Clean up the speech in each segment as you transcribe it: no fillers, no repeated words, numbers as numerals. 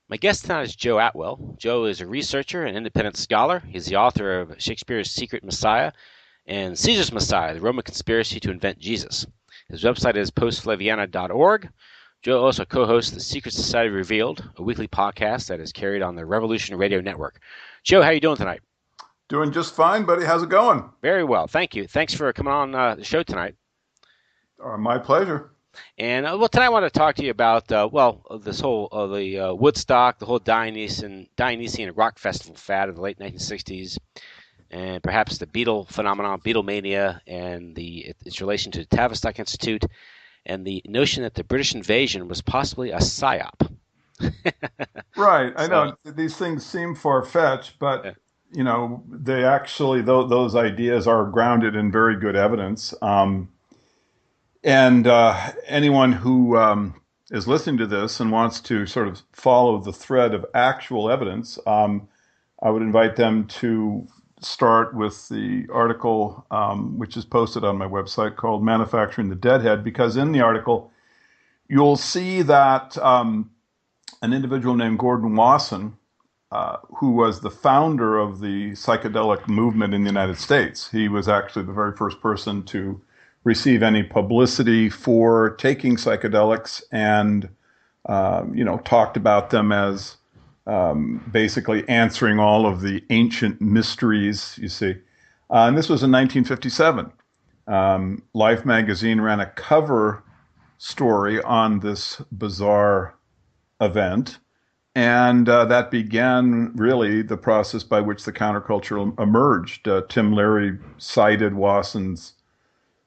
My guest tonight is Joe Atwill. Joe is a researcher and independent scholar. He's the author of Shakespeare's Secret Messiah and Caesar's Messiah, the Roman Conspiracy to Invent Jesus. His website is postflaviana.org. Joe also co-hosts the Secret Society Revealed, a weekly podcast that is carried on the Revolution Radio Network. Joe, how are you doing tonight? Doing just fine, buddy. How's it going? Very well, thank you. Thanks for coming on the show tonight. My pleasure. And tonight I want to talk to you about this whole the Woodstock, the whole Dionysian rock festival fad of the late 1960s, and perhaps the Beatle phenomenon, Beatlemania, and its relation to the Tavistock Institute, and the notion that the British invasion was possibly a psy-op. Right. I know these things seem far-fetched, but they actually those ideas are grounded in very good evidence. And anyone who is listening to this and wants to sort of follow the thread of actual evidence, I would invite them to start with the article which is posted on my website called Manufacturing the Deadhead, because in the article you'll see that an individual named Gordon Wasson, who was the founder of the psychedelic movement in the United States, he was actually the very first person to receive any publicity for taking psychedelics, and talked about them as basically answering all of the ancient mysteries, you see. And this was in 1957. Life magazine ran a cover story on this bizarre event, and that began really the process by which the counterculture emerged. Tim Leary cited Wasson's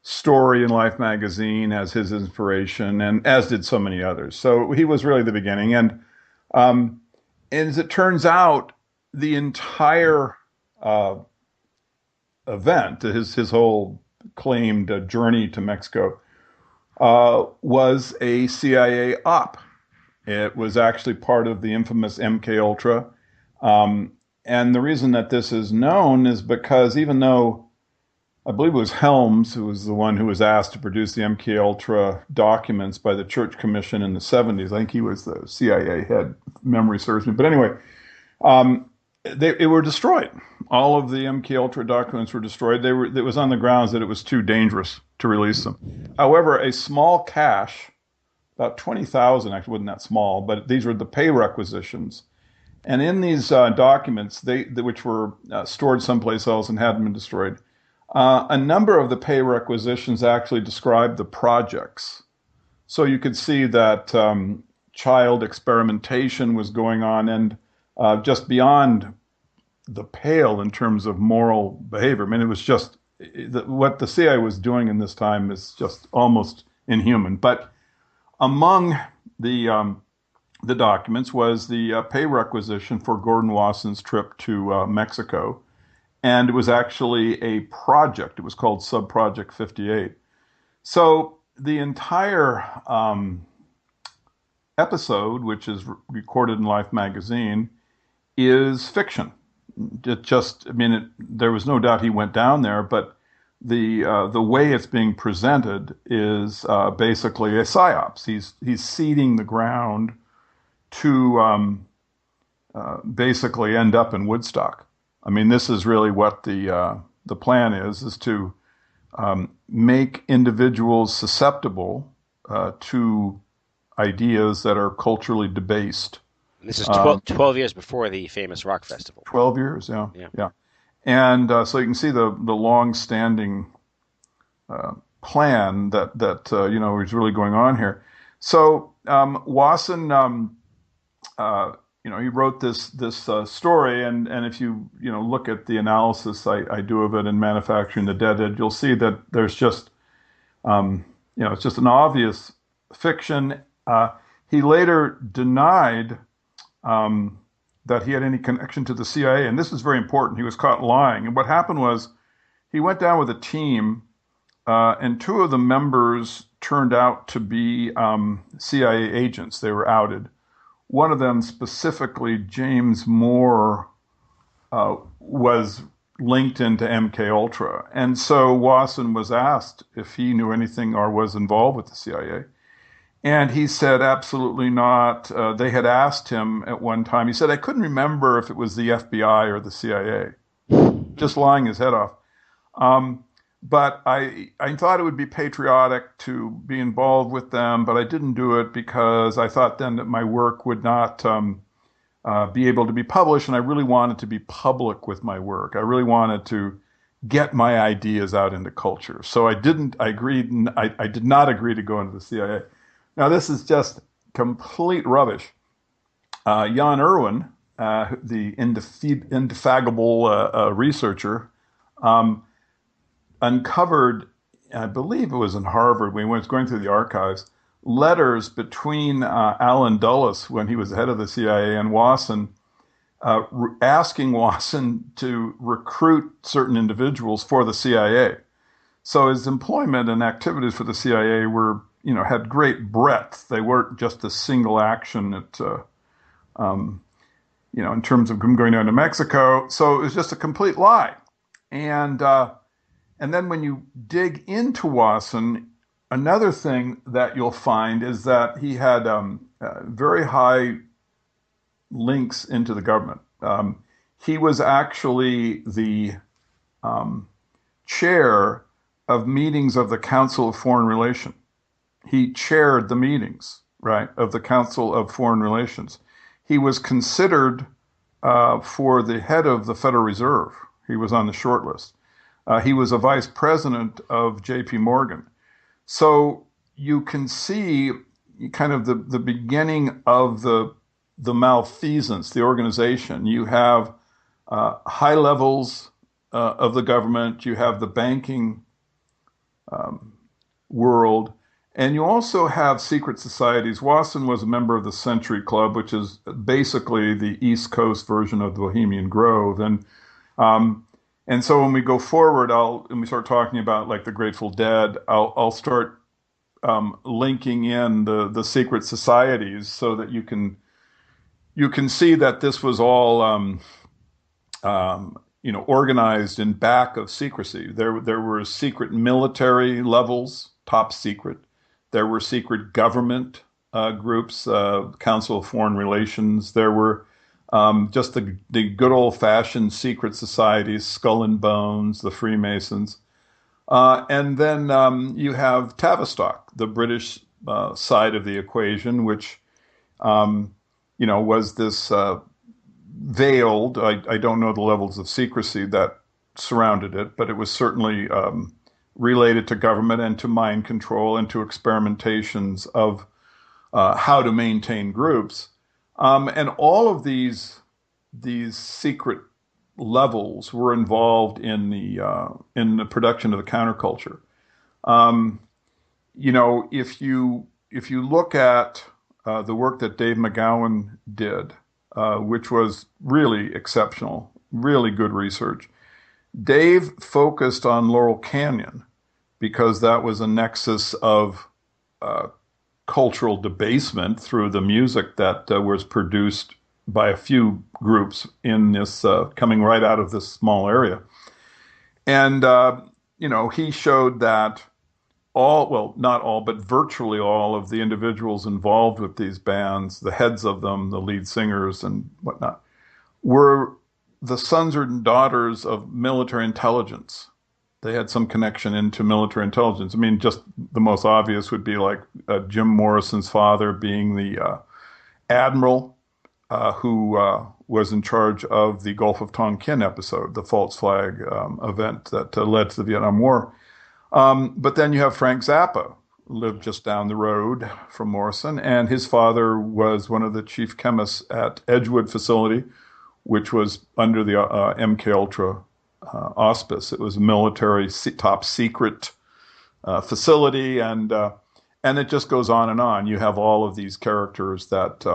story in Life magazine as his inspiration, and as did so many others. So he was really the beginning. And as it turns out, the entire event, his whole claimed journey to Mexico, was a CIA op. It was actually part of the infamous MK Ultra. And the reason that this is known is because even though I believe it was Helms who was the one who was asked to produce the MK Ultra documents by the Church Commission in the 70s. I think he was the CIA head, if memory serves me. But anyway, they were destroyed. All of the MK Ultra documents were destroyed. It was on the grounds that it was too dangerous to release them. However, a small cache, about 20,000, actually wasn't that small, but these were the pay requisitions. And in these documents, which were stored someplace else and hadn't been destroyed, a number of the pay requisitions actually described the projects. So you could see that child experimentation was going on, and just beyond the pale in terms of moral behavior. I mean, it was just what the CIA was doing in this time is just almost inhuman. But among the documents was the pay requisition for Gordon Wasson's trip to Mexico. And it was actually a project. It was called Subproject 58. So the entire episode, which is recorded in Life magazine, is fiction. There was no doubt he went down there, but the way it's being presented is basically a psyops. He's seeding the ground to basically end up in Woodstock. I mean, this is really what the plan is to make individuals susceptible to ideas that are culturally debased. And this is 12 years before the famous rock festival. 12 years, yeah. And so you can see the long-standing plan that is really going on here. So Wasson, he wrote this story, and if you look at the analysis I do of it in Manufacturing the Deadhead, you'll see that there's just it's just an obvious fiction. He later denied that he had any connection to the CIA, and this is very important. He was caught lying, and what happened was he went down with a team, and two of the members turned out to be CIA agents. They were outed. One of them, specifically James Moore, was linked into MK Ultra, and so Wasson was asked if he knew anything or was involved with the CIA, And he said, absolutely not. They had asked him at one time, he said, I couldn't remember if it was the FBI or the CIA, just lying his head off. Um, but I thought it would be patriotic to be involved with them, but I didn't do it because I thought then that my work would not be able to be published, and I really wanted to be public with my work. I really wanted to get my ideas out into culture. So I did not agree to go into the CIA. Now, this is just complete rubbish. Jan Irwin, the indefatigable researcher, um, uncovered, I believe it was in Harvard, when he was going through the archives, letters between Allen Dulles, when he was the head of the CIA, and Wasson, asking Wasson to recruit certain individuals for the CIA. So his employment and activities for the CIA were, had great breadth. They weren't just a single action at, in terms of him going down to Mexico. So it was just a complete lie. And then when you dig into Wasson, another thing that you'll find is that he had very high links into the government. He was actually the chair of meetings of the Council of Foreign Relations. He chaired the meetings, right, of the Council of Foreign Relations. He was considered for the head of the Federal Reserve. He was on the short list. He was a vice president of J.P. Morgan. So you can see kind of the beginning of the malfeasance, the organization. You have high levels of the government. You have the banking world. And you also have secret societies. Wasson was a member of the Century Club, which is basically the East Coast version of the Bohemian Grove. And so when we go forward, and we start talking about like the Grateful Dead, I'll start linking in the secret societies so that you can see that this was all organized in back of secrecy. There were secret military levels, top secret. There were secret government groups, Council of Foreign Relations. There were just the good old-fashioned secret societies, Skull and Bones, the Freemasons. And then you have Tavistock, the British side of the equation, which, was this veiled, I don't know the levels of secrecy that surrounded it, but it was certainly related to government and to mind control and to experimentations of how to maintain groups. And all of these secret levels were involved in the production of the counterculture. If you look at the work that Dave McGowan did, which was really exceptional, really good research, Dave focused on Laurel Canyon because that was a nexus of cultural debasement through the music that was produced by a few groups in this, coming right out of this small area. And, he showed that not all, but virtually all of the individuals involved with these bands, the heads of them, the lead singers and whatnot, were the sons or daughters of military intelligence. They had some connection into military intelligence. I mean, just the most obvious would be like Jim Morrison's father being the admiral who was in charge of the Gulf of Tonkin episode, the false flag event that led to the Vietnam War. But then you have Frank Zappa, who lived just down the road from Morrison, and his father was one of the chief chemists at Edgewood facility, which was under the MK Ultra auspice. It was a military top secret facility, and it just goes on and on. You have all of these characters that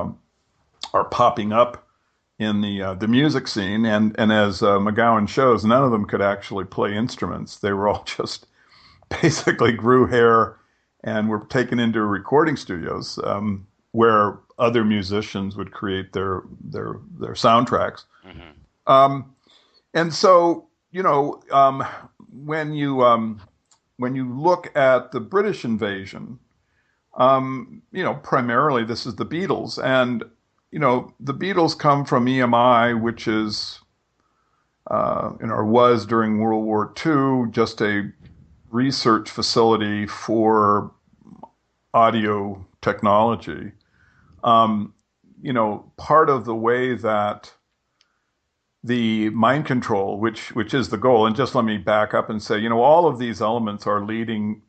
are popping up in the music scene, and as McGowan shows, none of them could actually play instruments. They were all just basically grew hair and were taken into recording studios where other musicians would create their soundtracks. Mm-hmm. And so, when you look at the British invasion, Primarily this is the Beatles. And, the Beatles come from EMI, which is, or was during World War II, just a research facility for audio technology. Part of the way that the mind control, which is the goal, and just let me back up and say, all of these elements are leading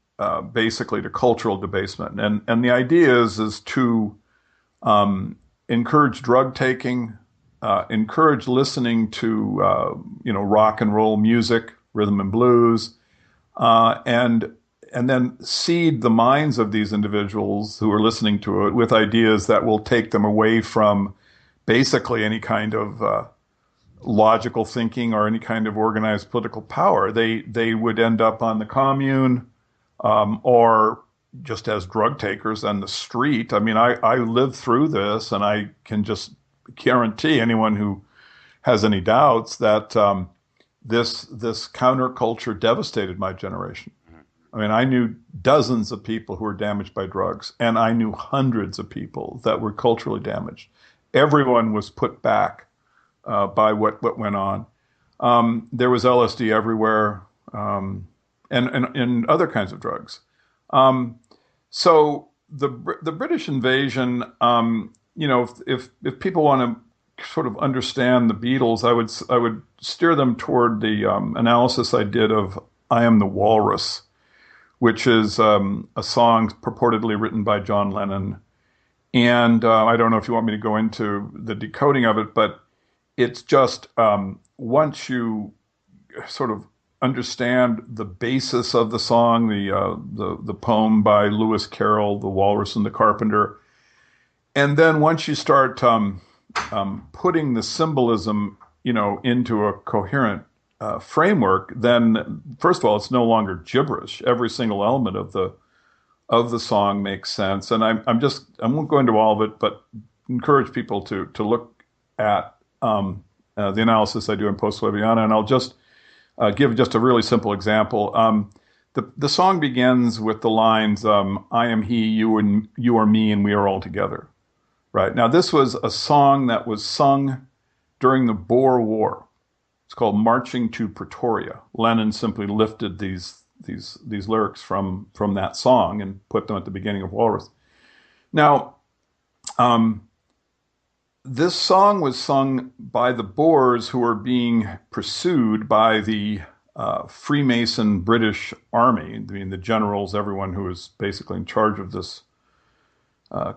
basically to cultural debasement, and the idea is to encourage drug taking, encourage listening to rock and roll music, rhythm and blues, and then seed the minds of these individuals who are listening to it with ideas that will take them away from basically any kind of logical thinking or any kind of organized political power. They would end up on the commune, or just as drug takers on the street. I mean, I lived through this, and I can just guarantee anyone who has any doubts that this counterculture devastated my generation. I mean, I knew dozens of people who were damaged by drugs, and I knew hundreds of people that were culturally damaged. Everyone was put back by what went on. There was LSD everywhere, and other kinds of drugs. So the British invasion, if people want to sort of understand the Beatles, I would steer them toward the analysis I did of "I Am the Walrus," which is a song purportedly written by John Lennon. And I don't know if you want me to go into the decoding of it, but it's just once you sort of understand the basis of the song, the poem by Lewis Carroll, "The Walrus and the Carpenter," and then once you start putting the symbolism, into a coherent framework, then first of all, it's no longer gibberish. Every single element of the song makes sense. And I won't go into all of it, but encourage people to look at the analysis I do in Post Flaviana, and I'll just give just a really simple example. The song begins with the lines, "I am he, you are me, and we are all together." Right. Now, this was a song that was sung during the Boer War. It's called "Marching to Pretoria." Lennon simply lifted these lyrics from that song and put them at the beginning of Walrus. Now, this song was sung by the Boers who were being pursued by the Freemason British Army. I mean, the generals, everyone who was basically in charge of this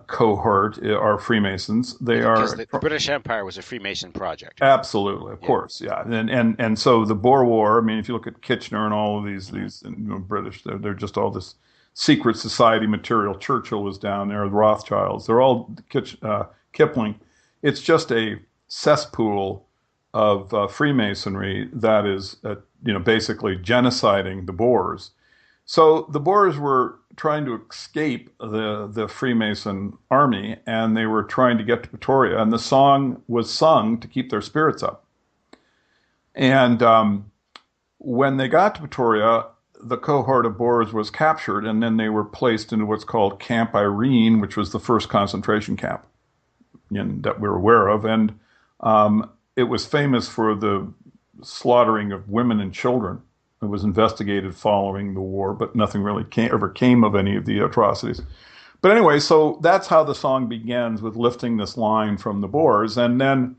cohort are Freemasons. Because the British Empire was a Freemason project. Absolutely, of course, yeah. And so the Boer War, I mean, if you look at Kitchener and all of these British, they're just all this secret society material. Churchill was down there, the Rothschilds, they're all Kipling. It's just a cesspool of Freemasonry that is, basically genociding the Boers. So the Boers were trying to escape the Freemason army, and they were trying to get to Pretoria, and the song was sung to keep their spirits up. And when they got to Pretoria, the cohort of Boers was captured, and then they were placed into what's called Camp Irene, which was the first concentration camp that we're aware of. And it was famous for the slaughtering of women and children. It was investigated following the war, but nothing really ever came of any of the atrocities. But anyway, so that's how the song begins, with lifting this line from the Boers. And then,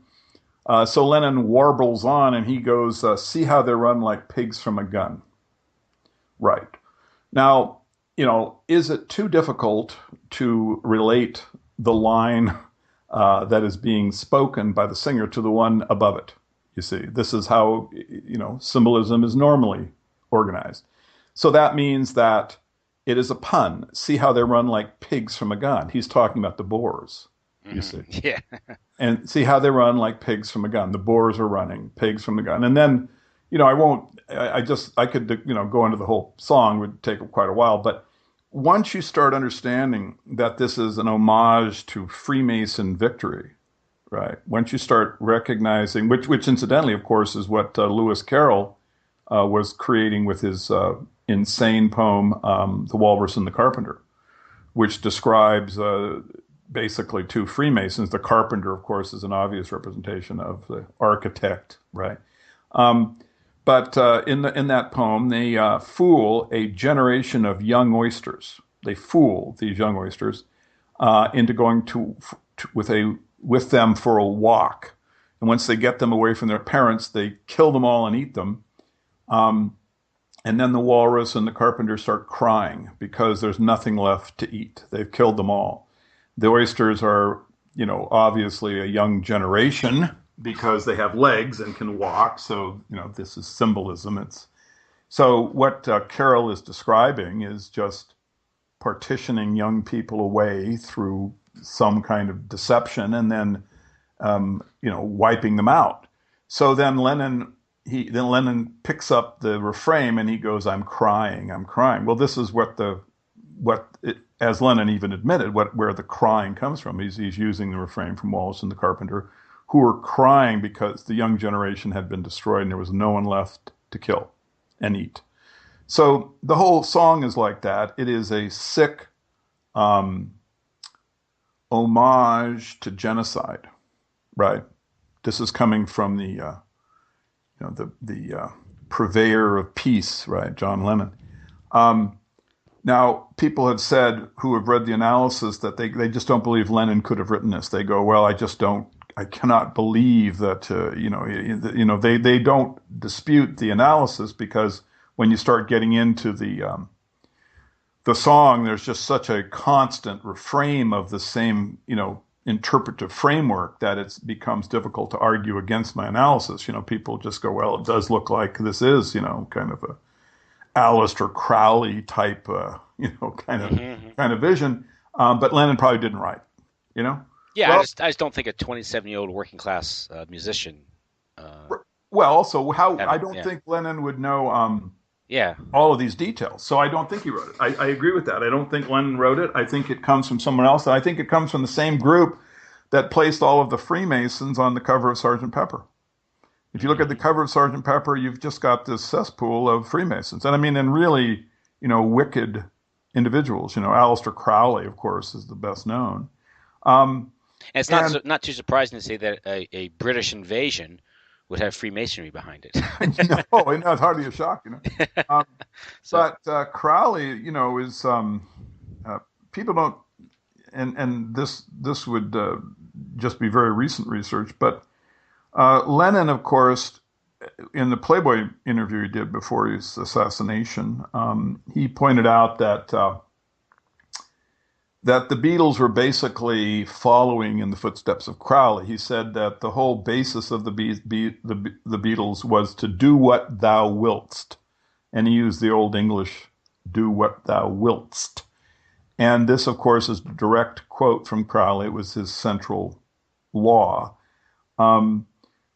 so Lennon warbles on and he goes, "See how they run like pigs from a gun." Right. Now, is it too difficult to relate the line that is being spoken by the singer to the one above it? You see, this is how, symbolism is normally organized. So that means that it is a pun. See how they run like pigs from a gun. He's talking about the Boers, you see. Yeah. And see how they run like pigs from a gun. The Boers are running, pigs from the gun. And then, I could, go into the whole song, would take quite a while. But once you start understanding that this is an homage to Freemason victory, right? Once you start recognizing, which incidentally, of course, is what Lewis Carroll was creating with his insane poem, "The Walrus and the Carpenter." which describes basically two Freemasons. The carpenter, of course, is an obvious representation of the architect, right? Um, but in that poem, they fool a generation of young oysters. They fool these young oysters into going with them for a walk. And once they get them away from their parents, they kill them all and eat them. Um, and then the walrus and the carpenter start crying because there's nothing left to eat. They've killed them all. The oysters are, obviously a young generation because they have legs and can walk. So, this is symbolism. So what Carol is describing is just partitioning young people away through some kind of deception and then, wiping them out. So then Lennon picks up the refrain and he goes, "I'm crying, I'm crying." Well, this is as Lennon even admitted, where the crying comes from. He's using the refrain from Wallace and the Carpenter, who were crying because the young generation had been destroyed and there was no one left to kill and eat. So the whole song is like that. It is a sick homage to genocide, right? This is coming from the purveyor of peace, right, John Lennon. Now, people have said, who have read the analysis, that they just don't believe Lennon could have written this. They go, well, I cannot believe that, they don't dispute the analysis, because when you start getting into the song, there's just such a constant refrain of the same, interpretive framework that it becomes difficult to argue against my analysis. People just go, well, it does look like this is, kind of a Aleister Crowley type, kind of vision. But Lennon probably didn't write, Yeah, well, I just don't think a 27-year-old working class musician. Also, I don't think Lennon would know all of these details. So I don't think he wrote it. I agree with that. I don't think Lennon wrote it. I think it comes from someone else. And I think it comes from the same group that placed all of the Freemasons on the cover of Sgt. Pepper. If you look at the cover of Sgt. Pepper, you've just got this cesspool of Freemasons. And really, wicked individuals. Aleister Crowley, of course, is the best known. And it's not too surprising to say that a British invasion would have Freemasonry behind it. No, it's hardly a shock, But Crowley, is people don't, and this would just be very recent research, but Lennon, of course, in the Playboy interview he did before his assassination, he pointed out that the Beatles were basically following in the footsteps of Crowley. He said that the whole basis of the Beatles was to do what thou wiltst. And he used the Old English, do what thou wiltst. And this, of course, is a direct quote from Crowley. It was his central law,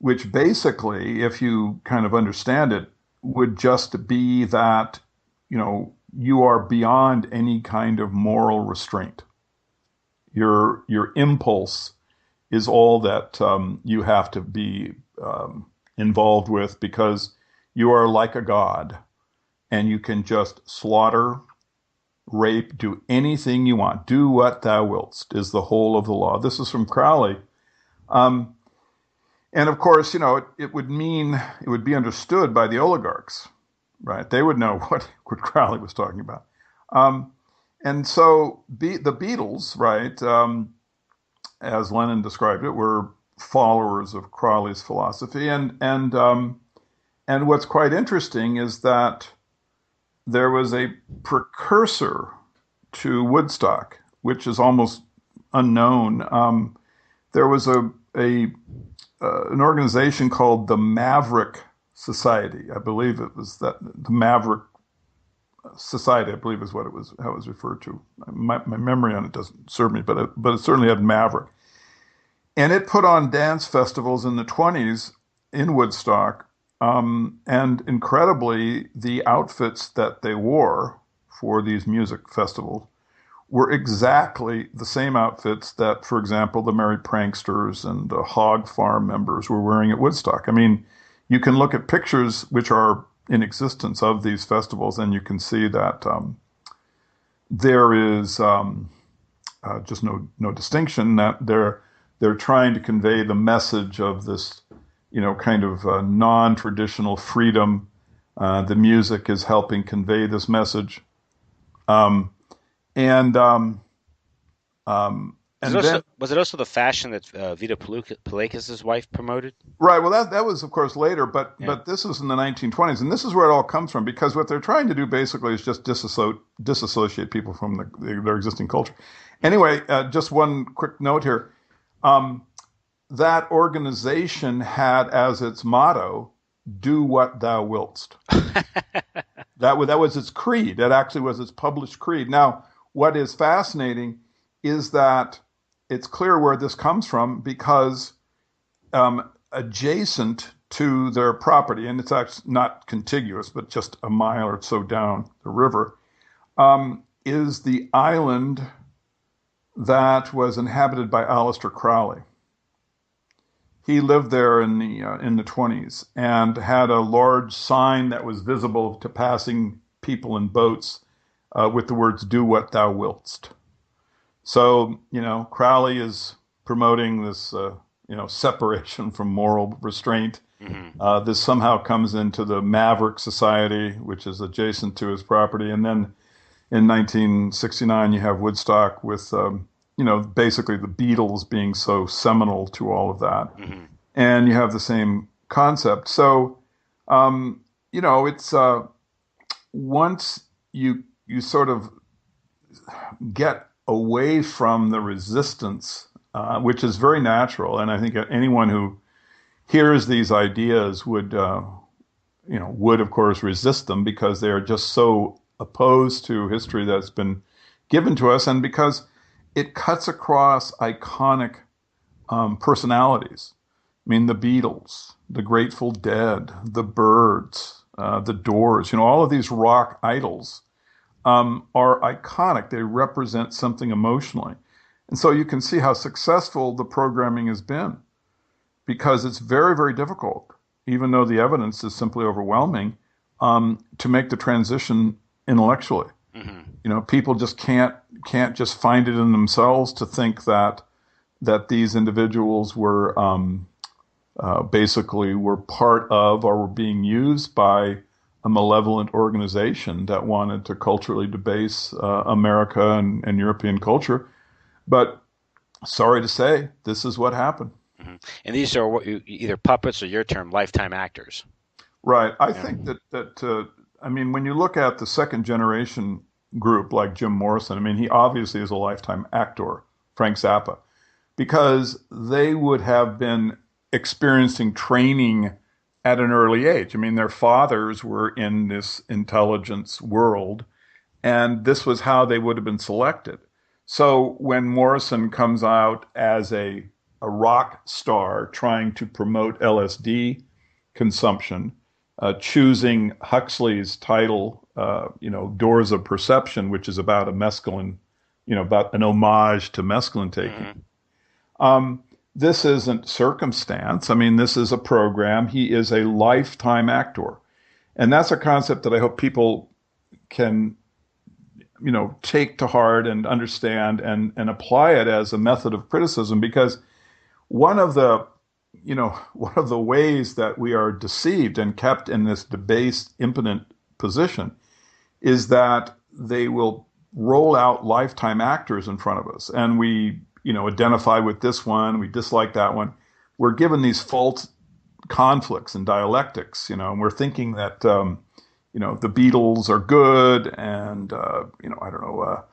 which basically, if you kind of understand it, would just be that, you are beyond any kind of moral restraint. Your impulse is all that you have to be involved with, because you are like a god and you can just slaughter, rape, do anything you want. Do what thou wiltst is the whole of the law. This is from Crowley. And of course, it would be understood by the oligarchs. Right, they would know what Crowley was talking about, and so the Beatles, right, as Lennon described it, were followers of Crowley's philosophy, and what's quite interesting is that there was a precursor to Woodstock, which is almost unknown. There was an organization called the Maverick Society. I believe it was the Maverick Society, I believe is how it was referred to. My memory on it doesn't serve me, but it certainly had Maverick. And it put on dance festivals in the 1920s in Woodstock. And incredibly, the outfits that they wore for these music festivals were exactly the same outfits that, for example, the Merry Pranksters and the Hog Farm members were wearing at Woodstock. I mean, you can look at pictures which are in existence of these festivals, and you can see that there is just no distinction, that they're trying to convey the message of this, kind of non-traditional freedom. The music is helping convey this message. Um, and um, and then Was it also the fashion that Vita Palakis' wife promoted? right, well that was of course later, but Yeah. this was in the 1920s, and this is where it all comes from, because what they're trying to do basically is just disassociate people from their existing culture. Anyway, just one quick note here. Um, that organization had as its motto, "Do what thou wilt." That was its creed. That actually was its published creed. Now, what is fascinating is that it's clear where this comes from, because adjacent to their property, and it's actually not contiguous, but just a mile or so down the river, is the island that was inhabited by Aleister Crowley. He lived there in the 20s and had a large sign that was visible to passing people in boats with the words "Do what thou wilt." So, Crowley is promoting this, separation from moral restraint. This somehow comes into the Maverick Society, which is adjacent to his property. And then in 1969, you have Woodstock with, basically the Beatles being so seminal to all of that. And you have the same concept. So, it's once you sort of get away from the resistance, which is very natural, and I think anyone who hears these ideas would of course resist them, because they are just so opposed to history that's been given to us, and because it cuts across iconic personalities. I mean, the Beatles, the Grateful Dead, the Byrds, the Doors, all of these rock idols are iconic. They represent something emotionally. And so you can see how successful the programming has been, because it's very, very difficult, even though the evidence is simply overwhelming, to make the transition intellectually. People just can't just find it in themselves to think that these individuals were basically were part of or were being used by a malevolent organization that wanted to culturally debase America and European culture. But sorry to say, this is what happened. And these are either puppets or, your term, lifetime actors. Right. I think that when you look at the second generation group like Jim Morrison, he obviously is a lifetime actor, Frank Zappa, because they would have been experiencing training at an early age. Their fathers were in this intelligence world, and this was how they would have been selected. So when Morrison comes out as a rock star trying to promote LSD consumption, choosing Huxley's title, Doors of Perception, which is about a mescaline, about an homage to mescaline taking. This isn't circumstance. This is a program. He is a lifetime actor. And that's a concept that I hope people can, take to heart and understand and apply it as a method of criticism, because one of the ways that we are deceived and kept in this debased, impotent position is that they will roll out lifetime actors in front of us, and we identify with this one, we dislike that one. We're given these false conflicts and dialectics, and we're thinking that, the Beatles are good, and, I don't know,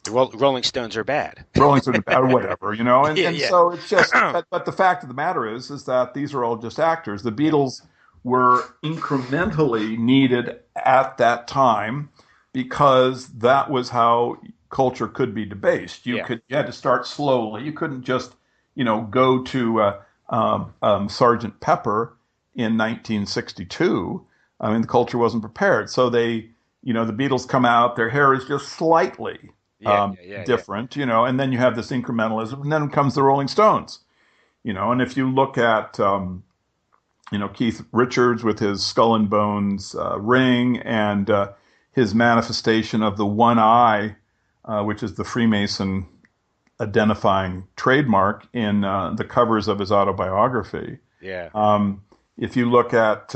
The Rolling Stones are bad. Rolling Stones are bad, or whatever, and, Yeah. so it's just, but the fact of the matter is that these are all just actors. The Beatles were incrementally needed at that time, because that was how culture could be debased. You had to start slowly. You couldn't just, go to Sergeant Pepper in 1962. The culture wasn't prepared. So they, the Beatles come out, their hair is just slightly different, and then you have this incrementalism, and then comes the Rolling Stones, and if you look at, Keith Richards with his Skull and Bones ring, and his manifestation of the one eye, which is the Freemason identifying trademark in the covers of his autobiography. Yeah. If you look at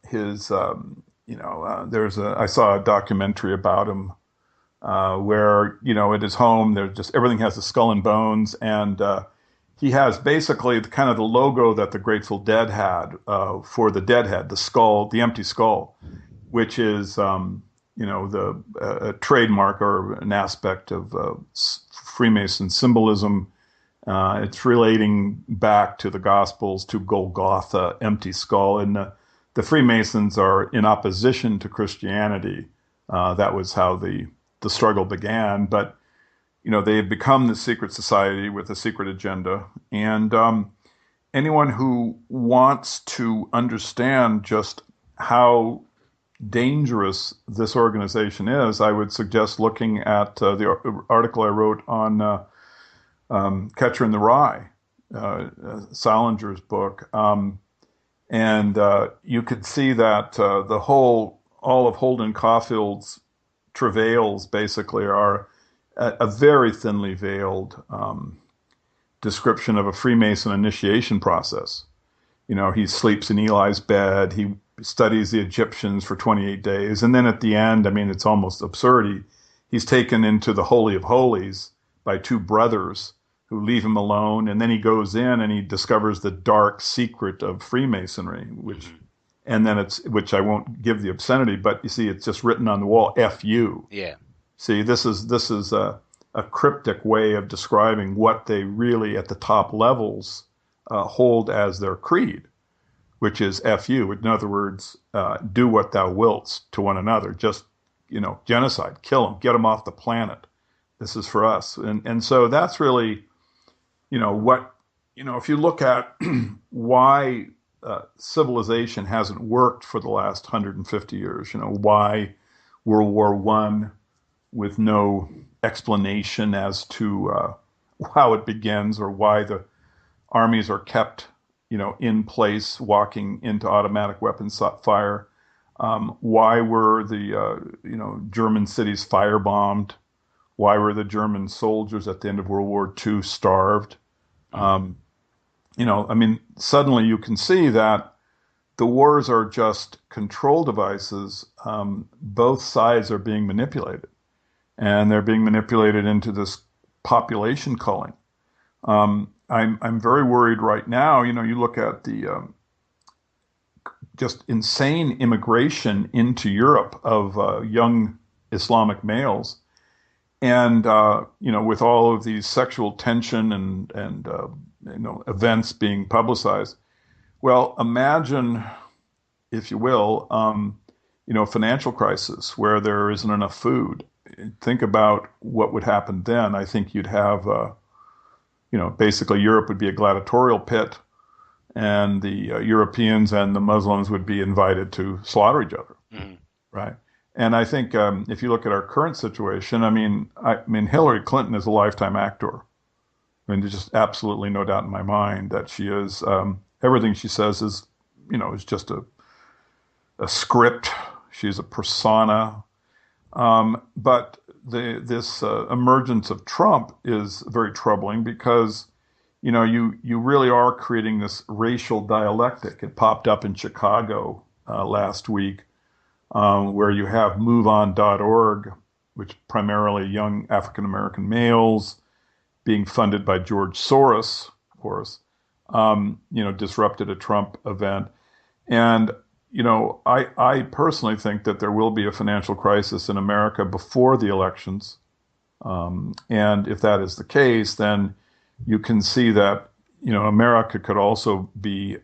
his, I saw a documentary about him where, at his home, there's just everything has the skull and bones, and he has basically kind of the logo that the Grateful Dead had for the Deadhead, the skull, the empty skull, which is, the a trademark or an aspect of Freemason symbolism. It's relating back to the Gospels, to Golgotha, empty skull, and the Freemasons are in opposition to Christianity. That was how the struggle began, but they have become the secret society with a secret agenda. And anyone who wants to understand just how dangerous this organization is, I would suggest looking at the article I wrote on Catcher in the Rye, Salinger's book. And you could see that all of Holden Caulfield's travails basically are a very thinly veiled description of a Freemason initiation process. He sleeps in Eli's bed, he studies the Egyptians for 28 days, and then at the end, it's almost absurd. He's taken into the Holy of Holies by two brothers who leave him alone, and then he goes in and he discovers the dark secret of Freemasonry, which I won't give the obscenity, but you see, it's just written on the wall, F-U. Yeah. See, this is a cryptic way of describing what they really, at the top levels, hold as their creed, which is F-U. In other words, do what thou wilt to one another. Just, genocide, kill them, get them off the planet. This is for us. And so that's really, if you look at why civilization hasn't worked for the last 150 years, why World War I, with no explanation as to how it begins or why the armies are kept, in place, walking into automatic weapons fire. Why were the, German cities firebombed? Why were the German soldiers at the end of World War II starved? Suddenly you can see that the wars are just control devices. Both sides are being manipulated, and they're being manipulated into this population culling. I'm very worried right now. You look at the just insane immigration into Europe of young Islamic males, and with all of these sexual tension and events being publicized. Well, imagine, if you will, a financial crisis where there isn't enough food. Think about what would happen then. I think you'd have, basically Europe would be a gladiatorial pit, and the Europeans and the Muslims would be invited to slaughter each other, right? And I think if you look at our current situation, Hillary Clinton is a lifetime actor. There's just absolutely no doubt in my mind that she is. Everything she says is just a script. She's a persona. But this emergence of Trump is very troubling because, you really are creating this racial dialectic. It popped up in Chicago last week, where you have MoveOn.org, which primarily young African-American males being funded by George Soros, of course, disrupted a Trump event. And I personally think that there will be a financial crisis in America before the elections. And if that is the case, then you can see that, America could also be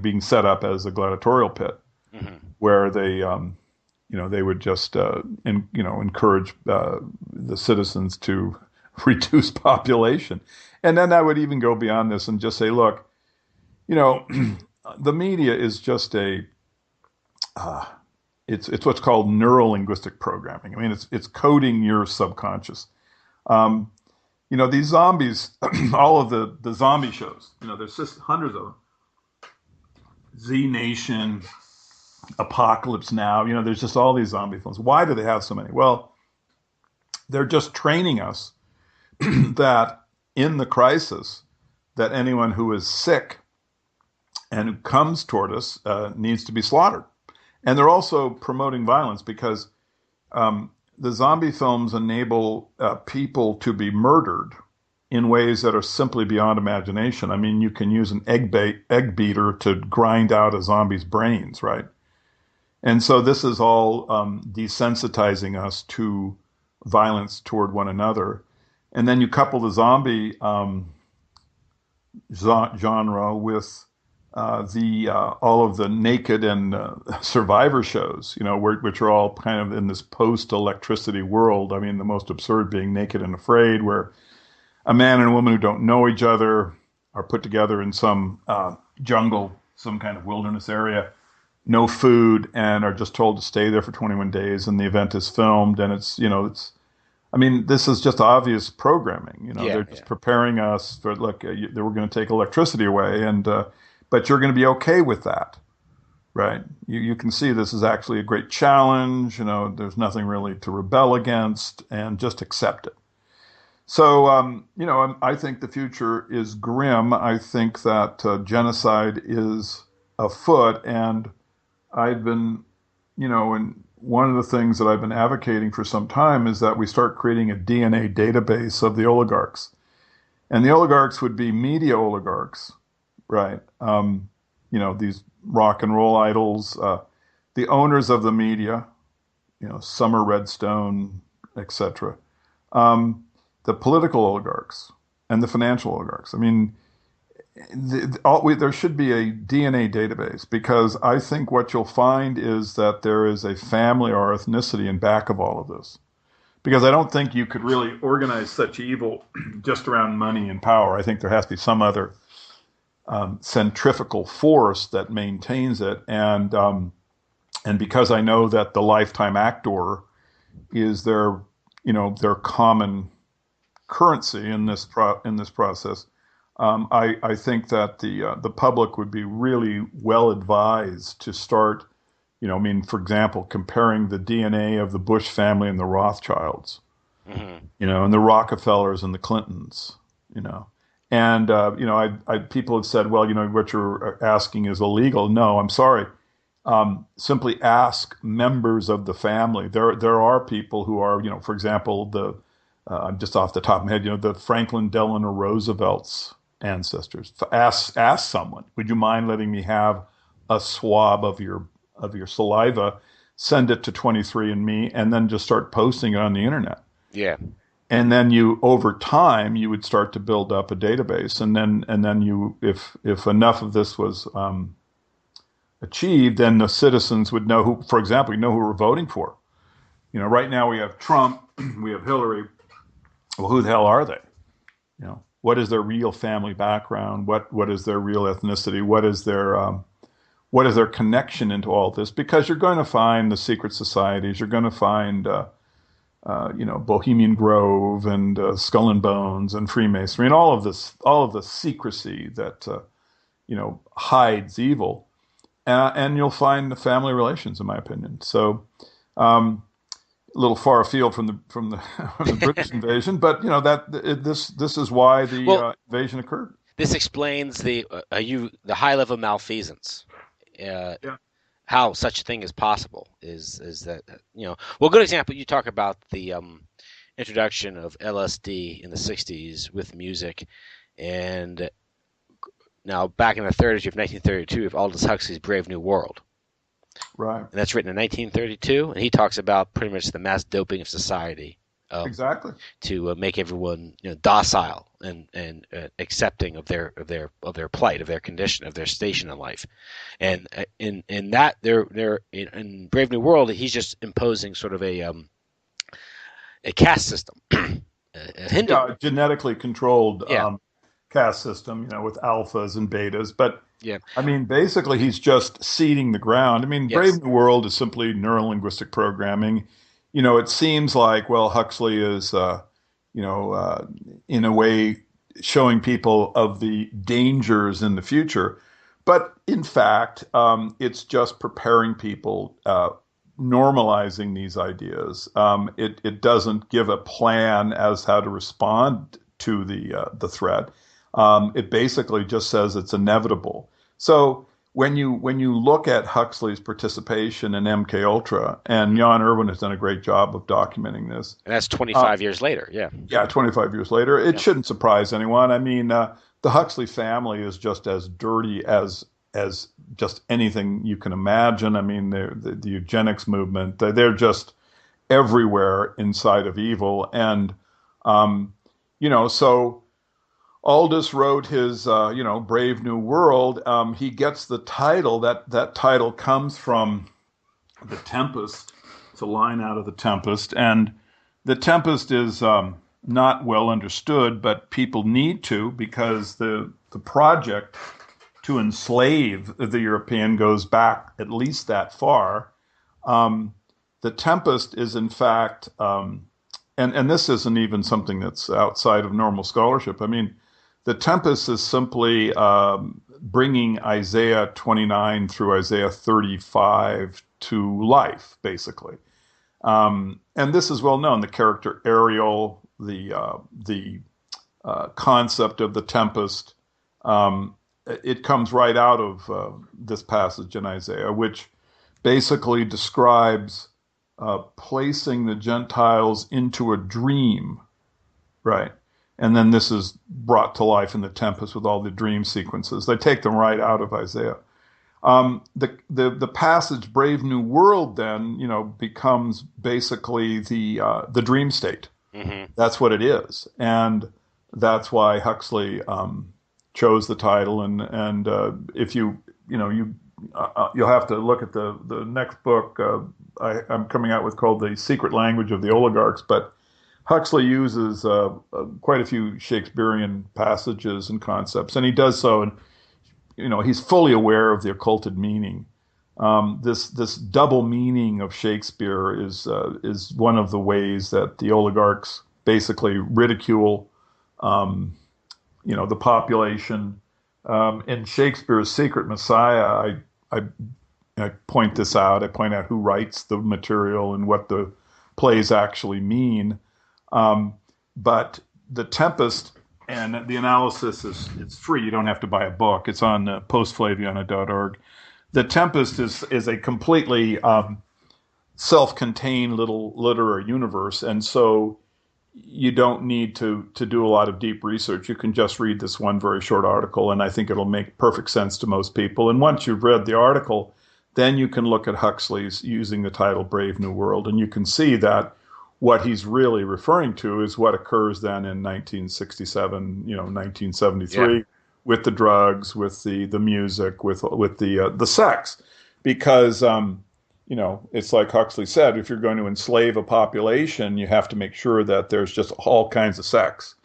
being set up as a gladiatorial pit, where they, they would just, encourage the citizens to reduce population. And then I would even go beyond this and just say, look, the media is just it's what's called neuro-linguistic programming. It's coding your subconscious. These zombies, all of the zombie shows, there's just hundreds of them. Z Nation, Apocalypse Now. There's just all these zombie films. Why do they have so many? Well, they're just training us that in the crisis, that anyone who is sick and who comes toward us needs to be slaughtered. And they're also promoting violence because the zombie films enable people to be murdered in ways that are simply beyond imagination. I mean, you can use an egg beater to grind out a zombie's brains, right? And so this is all desensitizing us to violence toward one another. And then you couple the zombie genre with all of the naked and survivor shows, which are all kind of in this post-electricity world. I mean, the most absurd being Naked and Afraid, where a man and a woman who don't know each other are put together in some jungle, some kind of wilderness area, no food, and are just told to stay there for 21 days. And the event is filmed, and I mean, this is just obvious programming. They're just preparing us for, look, they were going to take electricity away, but you're going to be okay with that, right? You can see this is actually a great challenge. There's nothing really to rebel against, and just accept it. So, I think the future is grim. I think that genocide is afoot, and I've been, and one of the things that I've been advocating for some time is that we start creating a DNA database of the oligarchs. And the oligarchs would be media oligarchs, right? These rock and roll idols, the owners of the media, Summer Redstone, etc. The political oligarchs and the financial oligarchs. I mean, there should be a DNA database, because I think what you'll find is that there is a family or ethnicity in back of all of this. Because I don't think you could really organize such evil just around money and power. I think there has to be some other centrifugal force that maintains it. And because I know that the lifetime actor is their common currency in this process, I think that the public would be really well advised to start, for example, comparing the DNA of the Bush family and the Rothschilds, and the Rockefellers and the Clintons, And people have said, well, what you're asking is illegal. No, I'm sorry. Simply ask members of the family. There are people who are, for example, I'm just off the top of my head, the Franklin Delano Roosevelt's ancestors. Ask someone, would you mind letting me have a swab of your saliva, send it to 23andMe, and then just start posting it on the internet? Yeah. And then over time, you would start to build up a database, and then you, if enough of this was achieved, then the citizens would know who, for example, who we're voting for. Right now we have Trump, we have Hillary. Well, who the hell are they? What is their real family background? What is their real ethnicity? What is their connection into all this? Because you're going to find the secret societies. You're going to find Bohemian Grove and Skull and Bones and Freemasonry and all of the secrecy that hides evil, and you'll find the family relations, in my opinion. So, a little far afield from the British invasion, but this is why the invasion occurred. This explains the high level malfeasance. How such a thing is possible is that a good example. You talk about the introduction of LSD in the 60s with music, and now back in the 30s, you have 1932, you have Aldous Huxley's Brave New World. Right. And that's written in 1932, and he talks about pretty much the mass doping of society. Exactly. To make everyone docile and accepting of their plight, of their condition, of their station in life, and in that they're in Brave New World, he's just imposing sort of a caste system, a genetically controlled caste system, with alphas and betas, but. Yeah. I mean, basically, he's just seeding the ground. I mean, Brave New World is simply neurolinguistic programming. It seems like, well, Huxley is, in a way, showing people of the dangers in the future. But in fact, it's just preparing people, normalizing these ideas. It doesn't give a plan as how to respond to the threat. It basically just says it's inevitable. So when you look at Huxley's participation in MK Ultra, and Jan Irwin has done a great job of documenting this. And that's Uh, 25 years later. Yeah. yeah, 25 years later, it Yeah. shouldn't surprise anyone. I mean, the Huxley family is just as dirty as just anything you can imagine. I mean, the eugenics movement, they're just everywhere inside of evil. And, so Aldous wrote his, Brave New World. He gets the title. That title comes from The Tempest. It's a line out of The Tempest. And The Tempest is not well understood, but people need to, because the project to enslave the European goes back at least that far. The Tempest is, in fact, and this isn't even something that's outside of normal scholarship. I mean, the Tempest is simply bringing Isaiah 29 through Isaiah 35 to life, basically. And this is well known. The character Ariel, the concept of the Tempest, it comes right out of this passage in Isaiah, which basically describes placing the Gentiles into a dream, right? And then this is brought to life in the Tempest with all the dream sequences. They take them right out of Isaiah. The passage "Brave New World" then, becomes basically the dream state. Mm-hmm. That's what it is, and that's why Huxley chose the title. And if you'll have to look at the next book I'm coming out with called "The Secret Language of the Oligarchs," but Huxley uses quite a few Shakespearean passages and concepts, and he does so, and he's fully aware of the occulted meaning. This double meaning of Shakespeare is one of the ways that the oligarchs basically ridicule, the population. In Shakespeare's Secret Messiah, I point this out. I point out who writes the material and what the plays actually mean. But The Tempest, and the analysis it's free. You don't have to buy a book. It's on postflaviana.org. The Tempest is a completely self-contained little literary universe, and so you don't need to do a lot of deep research. You can just read this one very short article, and I think it'll make perfect sense to most people. And once you've read the article, then you can look at Huxley's using the title "Brave New World," and you can see that what he's really referring to is what occurs then in 1967, 1973, with the drugs, with the music, with the sex, because it's like Huxley said, if you're going to enslave a population, you have to make sure that there's just all kinds of sex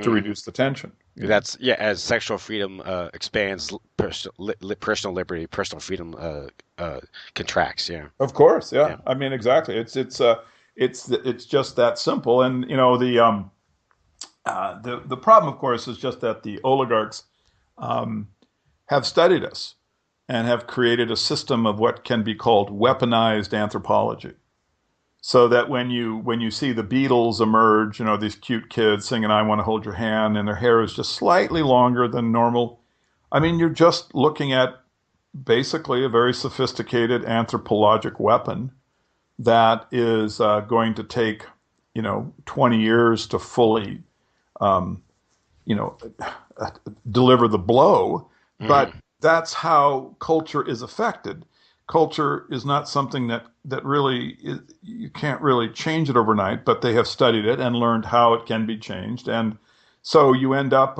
to reduce the tension. That's as sexual freedom expands, personal liberty, personal freedom contracts. Yeah. Of course, yeah. I mean, exactly. It's just that simple. And the problem, of course, is just that the oligarchs have studied us and have created a system of what can be called weaponized anthropology. So that when you see the Beatles emerge, these cute kids singing "I Want to Hold Your Hand," and their hair is just slightly longer than normal, I mean, you're just looking at basically a very sophisticated anthropologic weapon that is going to take, 20 years to fully, deliver the blow. But that's how culture is affected. Culture is not something that really you can't really change it overnight, but they have studied it and learned how it can be changed. And so you end up,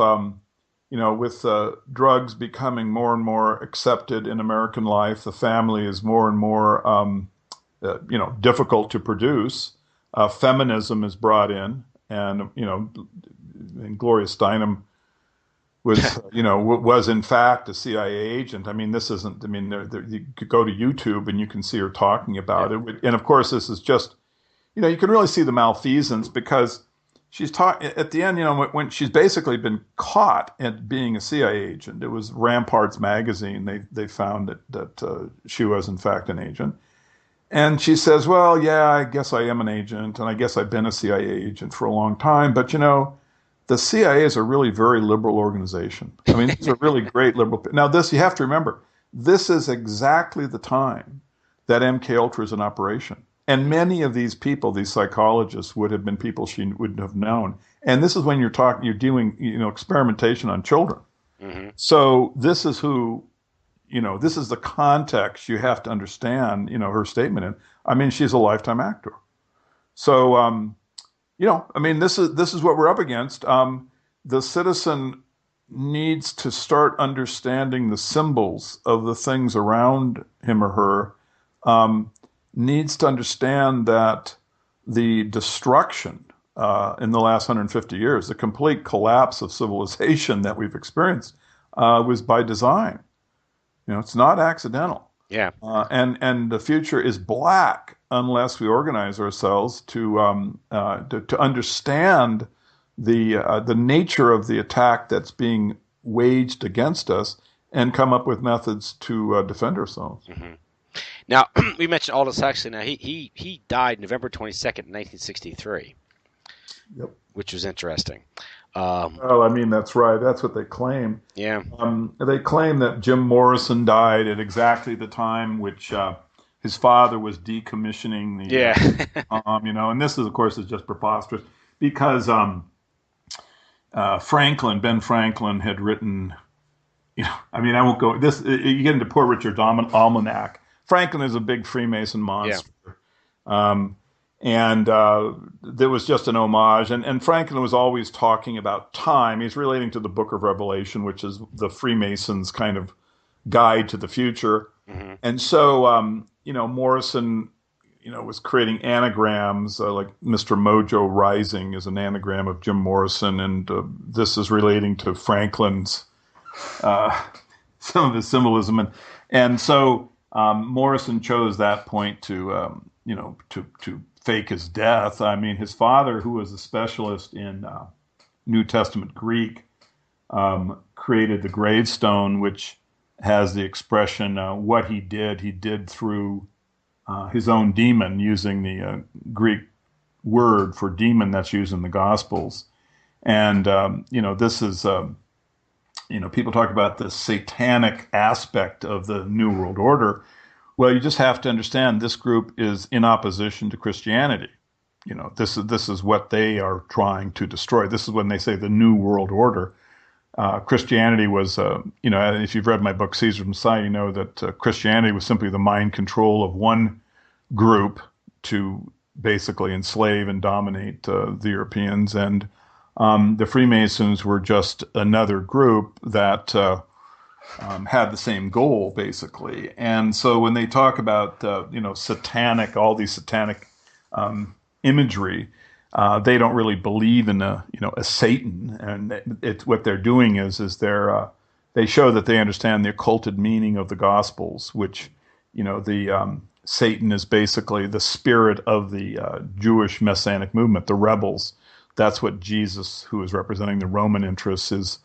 with drugs becoming more and more accepted in American life. The family is more and more difficult to produce. Feminism is brought in, and and Gloria Steinem was in fact a CIA agent. I mean, this isn't. I mean, you could go to YouTube and you can see her talking about it. And of course, this is just, you can really see the malfeasance because she's talking at the end, when she's basically been caught at being a CIA agent. It was Ramparts magazine. They found that she was in fact an agent. And she says, well, yeah, I guess I am an agent, and I guess I've been a CIA agent for a long time. But, the CIA is a really very liberal organization. I mean, it's a really great liberal. Now, this, you have to remember, this is exactly the time that MK Ultra is in operation. And many of these people, these psychologists, would have been people she wouldn't have known. And this is when you're doing, experimentation on children. Mm-hmm. So this is who, this is the context you have to understand, her statement in. I mean, she's a lifetime actor. So, I mean, this is what we're up against. The citizen needs to start understanding the symbols of the things around him or her, needs to understand that the destruction in the last 150 years, the complete collapse of civilization that we've experienced, was by design. It's not accidental. Yeah. And the future is black unless we organize ourselves to understand the nature of the attack that's being waged against us and come up with methods to defend ourselves. Mm-hmm. Now, we mentioned Aldous Huxley. Now, he died November 22nd, 1963. Yep. Which was interesting. Well, I mean, that's right. That's what they claim. Yeah. They claim that Jim Morrison died at exactly the time which his father was decommissioning the and this is, of course, is just preposterous because Ben Franklin had written, I mean, I won't go this. You get into Poor Richard's Almanac. Franklin is a big Freemason monster. Yeah. And there was just an homage. And Franklin was always talking about time. He's relating to the Book of Revelation, which is the Freemasons' kind of guide to the future. Mm-hmm. And so, Morrison, was creating anagrams, like Mr. Mojo Rising is an anagram of Jim Morrison. And this is relating to Franklin's, some of his symbolism. And so Morrison chose that point to fake his death. I mean, his father, who was a specialist in New Testament Greek, created the gravestone, which has the expression, what he did through his own demon, using the Greek word for demon that's used in the Gospels. And, this is, people talk about the satanic aspect of the New World Order. Well, you just have to understand this group is in opposition to Christianity. This is what they are trying to destroy. This is when they say the New World Order. Christianity was, if you've read my book, Caesar's Messiah, you know that Christianity was simply the mind control of one group to basically enslave and dominate the Europeans. And the Freemasons were just another group that had the same goal, basically. And so when they talk about, satanic, all these satanic imagery, they don't really believe in a Satan. And it's what they're doing is they show that they understand the occulted meaning of the Gospels, which, the Satan is basically the spirit of the Jewish Messianic movement, the rebels. That's what Jesus, who is representing the Roman interests, is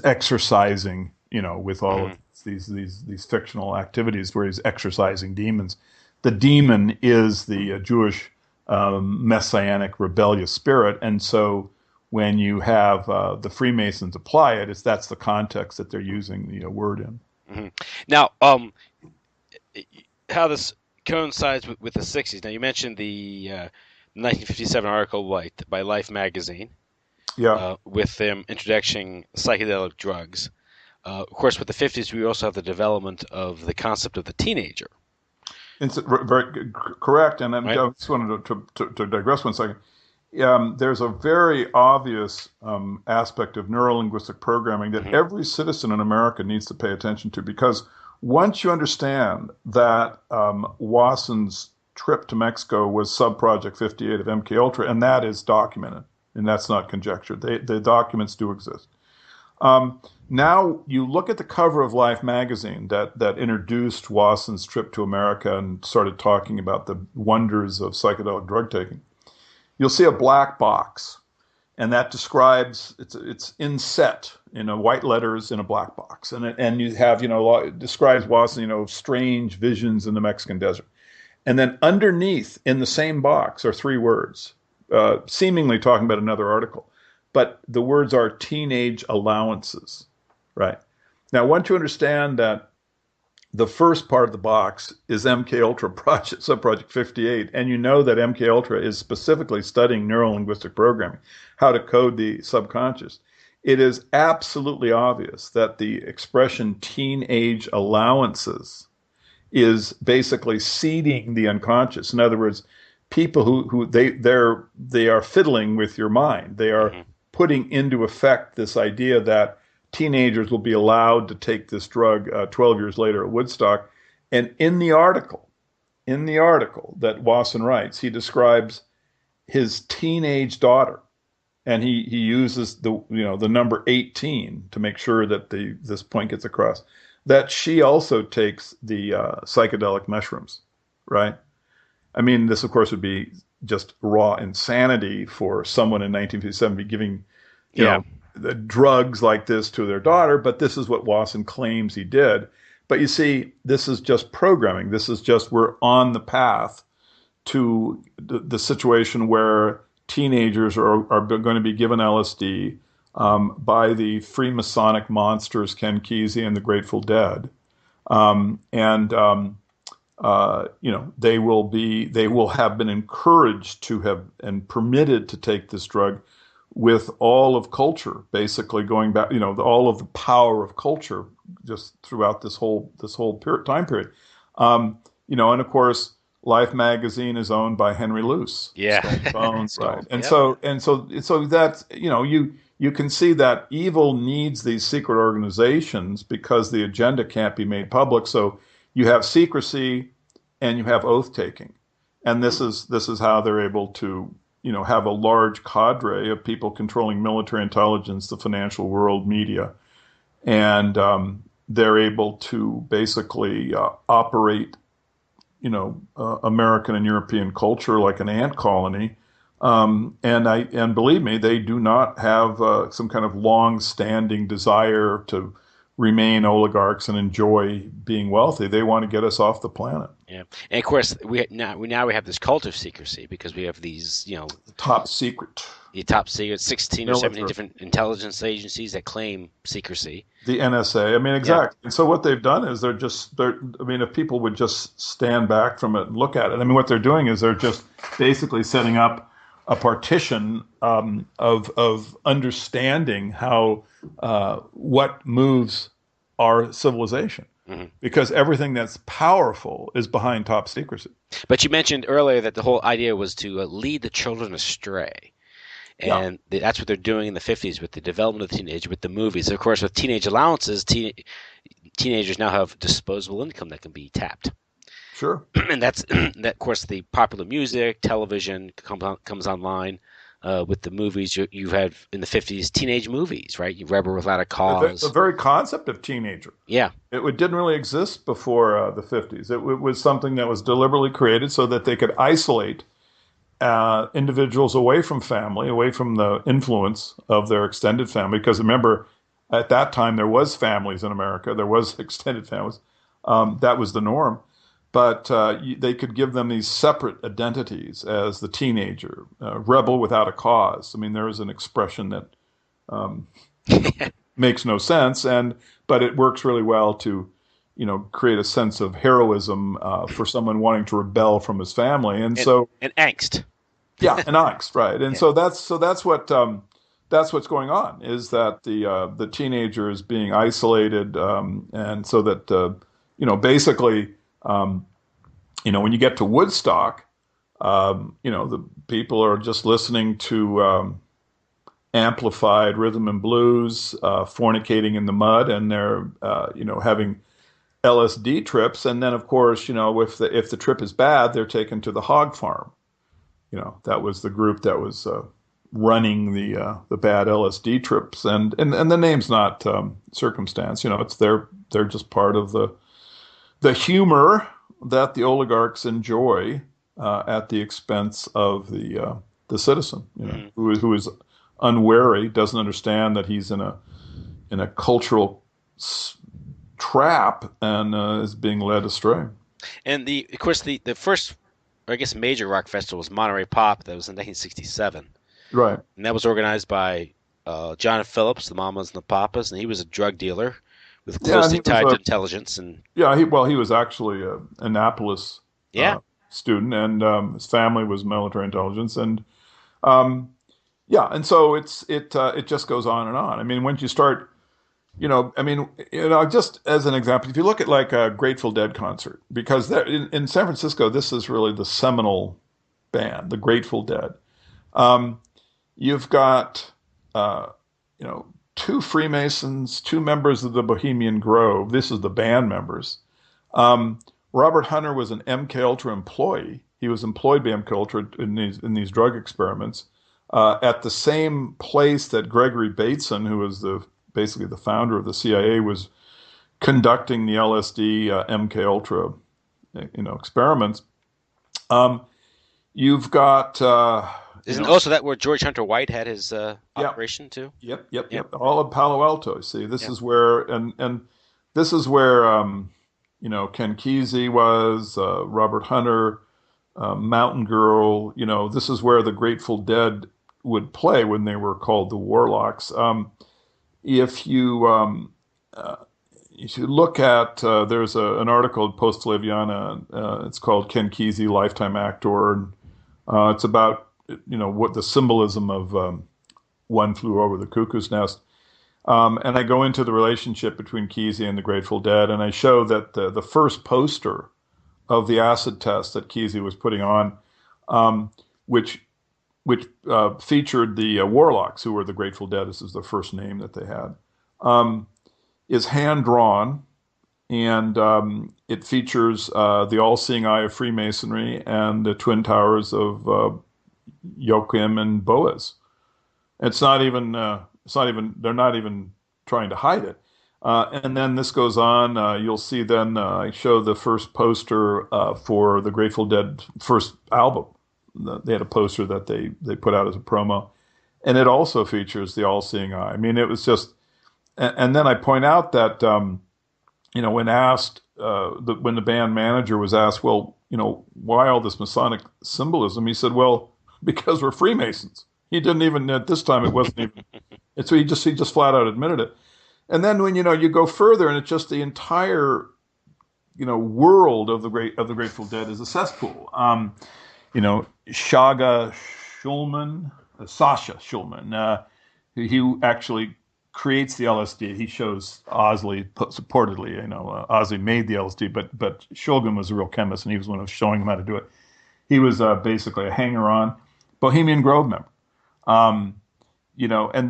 exercising, with all of these fictional activities where he's exercising demons. The demon is the Jewish Messianic rebellious spirit. And so when you have the Freemasons apply it, that's the context that they're using the word in. Mm-hmm. Now, how this coincides with the 60s. Now, you mentioned the 1957 article by Life magazine. Yeah. With them introducing psychedelic drugs. Of course, with the 50s, we also have the development of the concept of the teenager. Very correct. And I just wanted to digress 1 second. There's a very obvious aspect of neurolinguistic programming that every citizen in America needs to pay attention to, because once you understand that Watson's trip to Mexico was sub-project 58 of MKUltra, and that is documented, and that's not conjecture. The documents do exist. Now you look at the cover of Life magazine that introduced Watson's trip to America and started talking about the wonders of psychedelic drug taking. You'll see a black box. and that describes it's inset in a white letters in a black box, and you have it describes Wasson strange visions in the Mexican desert, and then underneath in the same box are three words, seemingly talking about another article, but the words are teenage allowances, right? Now, once you understand that the first part of the box is MK Ultra project, subproject 58, and you know that MK Ultra is specifically studying neurolinguistic programming, how to code the subconscious. It is absolutely obvious that the expression teenage allowances is basically seeding the unconscious. In other words, people who they are fiddling with your mind. They are putting into effect this idea that teenagers will be allowed to take this drug 12 years later at Woodstock. And in the article that Wasson writes, he describes his teenage daughter, and he uses the number 18 to make sure that this point gets across, that she also takes the psychedelic mushrooms, right? I mean, this of course would be just raw insanity for someone in 1957 to be giving, the drugs like this to their daughter, but this is what Wasson claims he did. But you see, this is just programming. This is just, we're on the path to the situation where teenagers are going to be given LSD by the Freemasonic monsters Ken Kesey and the Grateful Dead, they will have been encouraged to have and permitted to take this drug, with all of culture basically going back, all of the power of culture just throughout this whole time period. And of course, Life magazine is owned by Henry Luce. Yeah. Bones, right. And so that's, you can see that evil needs these secret organizations because the agenda can't be made public. So you have secrecy and you have oath taking. And this is how they're able to, have a large cadre of people controlling military intelligence, the financial world, media, and they're able to basically operate, American and European culture like an ant colony. And believe me, they do not have some kind of long-standing desire to remain oligarchs and enjoy being wealthy. They want to get us off the planet. Yeah, and of course we have this cult of secrecy because we have these top secret 16 or 17 different intelligence agencies that claim secrecy. The NSA. I mean, exactly. Yeah. And so what they've done is if people would just stand back from it and look at it, I mean, what they're doing is they're just basically setting up a partition of understanding how what moves our civilization. Mm-hmm. Because everything that's powerful is behind top secrecy. But you mentioned earlier that the whole idea was to lead the children astray. And that's what they're doing in the 50s with the development of the teenager, with the movies. Of course, with teenage allowances, teenagers now have disposable income that can be tapped. Sure. And that, of course, the popular music, television comes online. With the movies you had in the 50s, teenage movies, right? You Rebel Without a Cause. The very concept of teenager. Yeah. It didn't really exist before the 50s. It was something that was deliberately created so that they could isolate individuals away from family, away from the influence of their extended family. Because remember, at that time, there was families in America. There was extended families. That was the norm. But they could give them these separate identities as the teenager, rebel without a cause. I mean, there is an expression that makes no sense, but it works really well to, create a sense of heroism for someone wanting to rebel from his family, and angst. Yeah, and angst, right? And so that's what's going on, is that the teenager is being isolated, and so that basically. When you get to Woodstock, the people are just listening to amplified rhythm and blues, fornicating in the mud, and they're, having LSD trips. And then, of course, if the trip is bad, they're taken to the hog farm. That was the group that was running the bad LSD trips, and the name's not circumstance. They're just part of the humor that the oligarchs enjoy at the expense of the citizen, who is unwary, doesn't understand that he's in a cultural trap and is being led astray. And of course, the first, or I guess, major rock festival was Monterey Pop. That was in 1967, Right. and that was organized by John Phillips, the Mamas and the Papas, and he was a drug dealer with Yeah, and closely he was tied to a intelligence. And he was actually a Annapolis yeah, student, and his family was military intelligence, and um, yeah, and so it just goes on and on. I mean, once you start, just as an example, if you look at like a Grateful Dead concert, because in San Francisco, this is really the seminal band, the Grateful Dead. Um, you've got, uh, two Freemasons, two members of the Bohemian Grove. This is the band members. Um, Robert Hunter was an MK Ultra employee. He was employed by MK Ultra in these drug experiments at the same place that Gregory Bateson, who was basically the founder of the CIA, was conducting the LSD MK Ultra experiments. Um, you've got isn't also that where George Hunter White had his yeah, operation too? yep. All of Palo Alto. See, this Yep. is where and this is where Ken Kesey was, Robert Hunter, Mountain Girl. This is where the Grateful Dead would play when they were called the Warlocks. If you look at there's an article in Post Flaviana. It's called Ken Kesey, Lifetime Actor, and it's about what the symbolism of One Flew Over the Cuckoo's Nest. And I go into the relationship between Kesey and the Grateful Dead, and I show that the first poster of the acid test that Kesey was putting on, which featured the Warlocks, who were the Grateful Dead. This is the first name that they had. Is hand drawn, and it features the all-seeing eye of Freemasonry and the twin towers of Joachim and Boaz. It's not even. They're not even trying to hide it. And then this goes on. You'll see. Then I show the first poster for the Grateful Dead first album. They had a poster that they put out as a promo, and it also features the all-seeing eye. I mean, it was just. And then I point out that when asked, when the band manager was asked, well, why all this Masonic symbolism? He said, well, because we're Freemasons. He didn't even at this time. It wasn't even. It's he just flat out admitted it. And then when you go further, and it's just the entire world of the Grateful Dead is a cesspool. Shaga Schulman, Sasha Schulman, he actually creates the LSD. He shows Osley supportedly. Osley made the LSD, but Shulgin was a real chemist, and he was one of showing him how to do it. He was basically a hanger-on Bohemian Grove member. And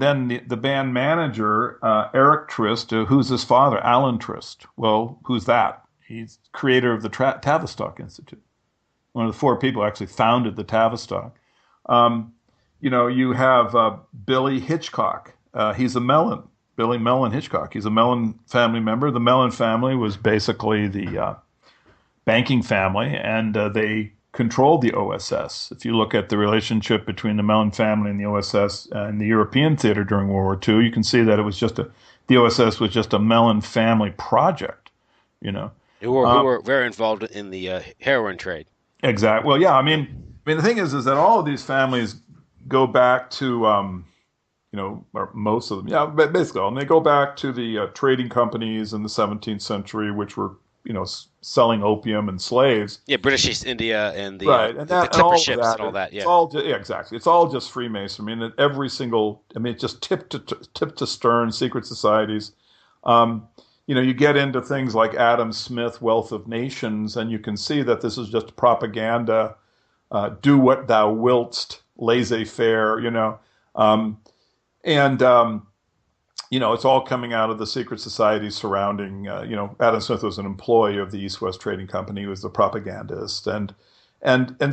then the band manager, Eric Trist, who's his father, Alan Trist. Well, who's that? He's creator of the Tavistock Institute. One of the four people who actually founded the Tavistock. You have Billy Hitchcock. He's a Mellon, Billy Mellon Hitchcock. He's a Mellon family member. The Mellon family was basically the banking family, and they controlled the OSS. If you look at the relationship between the Mellon family and the OSS and the European theater during World War II, you can see that it was the OSS was just a Mellon family project, Who were very involved in the heroin trade. Exactly. Well, yeah. I mean, the thing is that all of these families go back to, or most of them, yeah, but basically all, and they go back to the trading companies in the 17th century, which were selling opium and slaves. Yeah, British East India and the right, and the clipper ships and all that. Yeah, it's all exactly. It's all just Freemasonry. I mean, every single. I mean, it's just tip to stern secret societies. You get into things like Adam Smith, Wealth of Nations, and you can see that this is just propaganda. Do what thou wiltst, laissez-faire. It's all coming out of the secret societies surrounding, Adam Smith was an employee of the East-West Trading Company. He was the propagandist. And